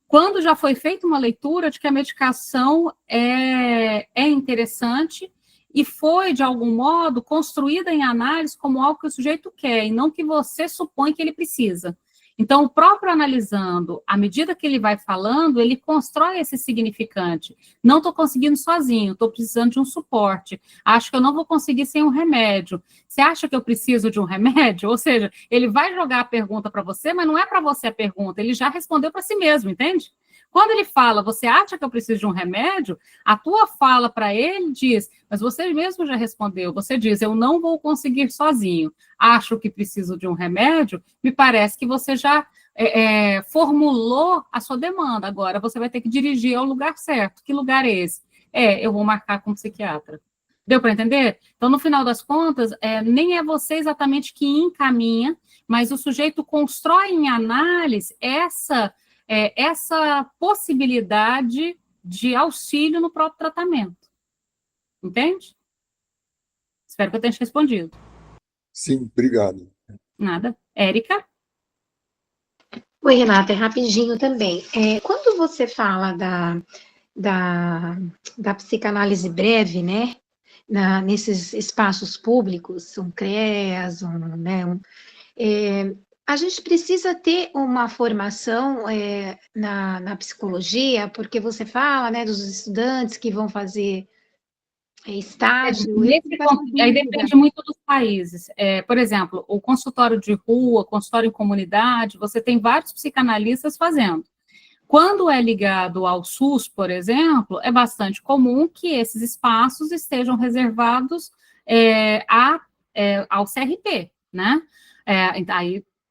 Speaker 1: quando já foi feita uma leitura de que a medicação é interessante e foi, de algum modo, construída em análise como algo que o sujeito quer, e não que você supõe que ele precisa. Então, o próprio analisando, à medida que ele vai falando, ele constrói esse significante. Não estou conseguindo sozinho, estou precisando de um suporte. Acho que eu não vou conseguir sem um remédio. Você acha que eu preciso de um remédio? Ou seja, ele vai jogar a pergunta para você, mas não é para você a pergunta, ele já respondeu para si mesmo, entende? Quando ele fala, você acha que eu preciso de um remédio? A tua fala para ele diz, mas você mesmo já respondeu. Você diz, eu não vou conseguir sozinho. Acho que preciso de um remédio. Me parece que você já formulou a sua demanda. Agora você vai ter que dirigir ao lugar certo. Que lugar é esse? Eu vou marcar com o psiquiatra. Deu para entender? Então, no final das contas, nem é você exatamente que encaminha, mas o sujeito constrói em análise essa possibilidade de auxílio no próprio tratamento. Entende? Espero que eu tenha te respondido.
Speaker 7: Sim, obrigado.
Speaker 1: Nada. Érica?
Speaker 8: Oi, Renata, rapidinho também. Quando você fala da psicanálise breve, né, nesses espaços públicos, um CREAS, a gente precisa ter uma formação na psicologia, porque você fala, né, dos estudantes que vão fazer estágio.
Speaker 1: Aí depende muito dos países. Por exemplo, o consultório de rua, consultório em comunidade, você tem vários psicanalistas fazendo. Quando é ligado ao SUS, por exemplo, é bastante comum que esses espaços estejam reservados ao CRP, né?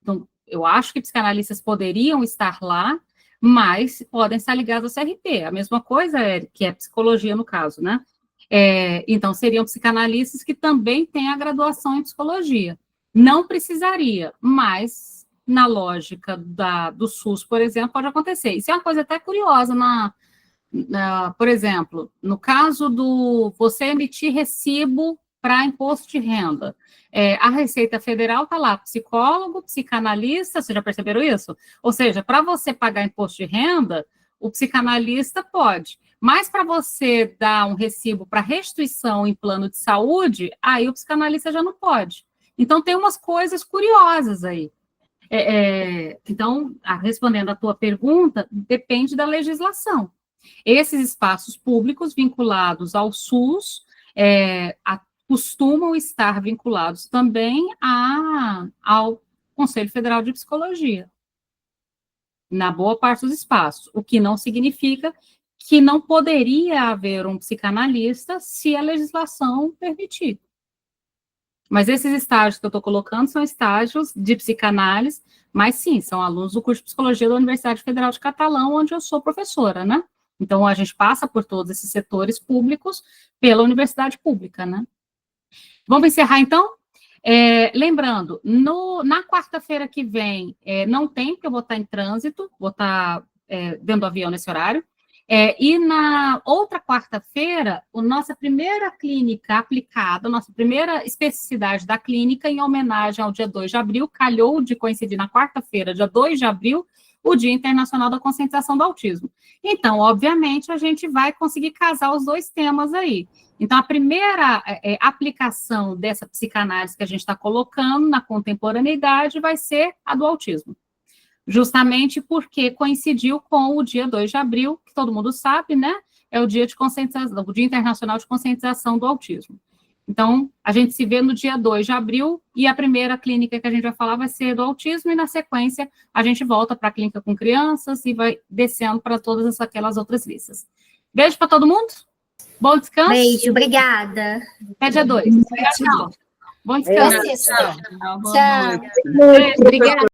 Speaker 1: Então, eu acho que psicanalistas poderiam estar lá, mas podem estar ligados ao CRP. A mesma coisa que é psicologia no caso, né? Então, seriam psicanalistas que também têm a graduação em psicologia. Não precisaria, mas na lógica do SUS, por exemplo, pode acontecer. Isso é uma coisa até curiosa, por exemplo, no caso do você emitir recibo para imposto de renda. A Receita Federal está lá, psicólogo, psicanalista, vocês já perceberam isso? Ou seja, para você pagar imposto de renda, o psicanalista pode, mas para você dar um recibo para restituição em plano de saúde, aí o psicanalista já não pode. Então, tem umas coisas curiosas aí. Então, respondendo à tua pergunta, depende da legislação. Esses espaços públicos vinculados ao SUS costumam estar vinculados também ao Conselho Federal de Psicologia, na boa parte dos espaços, o que não significa que não poderia haver um psicanalista se a legislação permitir. Mas esses estágios que eu estou colocando são estágios de psicanálise, mas sim, são alunos do curso de Psicologia da Universidade Federal de Catalão, onde eu sou professora, né? Então, a gente passa por todos esses setores públicos pela universidade pública, né? Vamos encerrar, então? Lembrando, na quarta-feira que vem, não tem, porque eu vou estar em trânsito, vou estar dentro do avião nesse horário, e na outra quarta-feira, a nossa primeira clínica aplicada, nossa primeira especificidade da clínica, em homenagem ao dia 2 de abril, calhou de coincidir na quarta-feira, dia 2 de abril, o Dia Internacional da Conscientização do Autismo. Então, obviamente, a gente vai conseguir casar os dois temas aí. Então, a primeira aplicação dessa psicanálise que a gente está colocando na contemporaneidade vai ser a do autismo. Justamente porque coincidiu com o dia 2 de abril, que todo mundo sabe, né? É o Dia de Conscientização, o Dia Internacional de Conscientização do Autismo. Então, a gente se vê no dia 2 de abril, e a primeira clínica que a gente vai falar vai ser do autismo, e na sequência a gente volta para a clínica com crianças e vai descendo para todas aquelas outras listas. Beijo para todo mundo, bom descanso.
Speaker 9: Beijo, obrigada.
Speaker 1: Até dia 2. Tchau. Bom descanso.
Speaker 9: Tchau.
Speaker 1: Tchau.
Speaker 9: Tchau. Obrigada.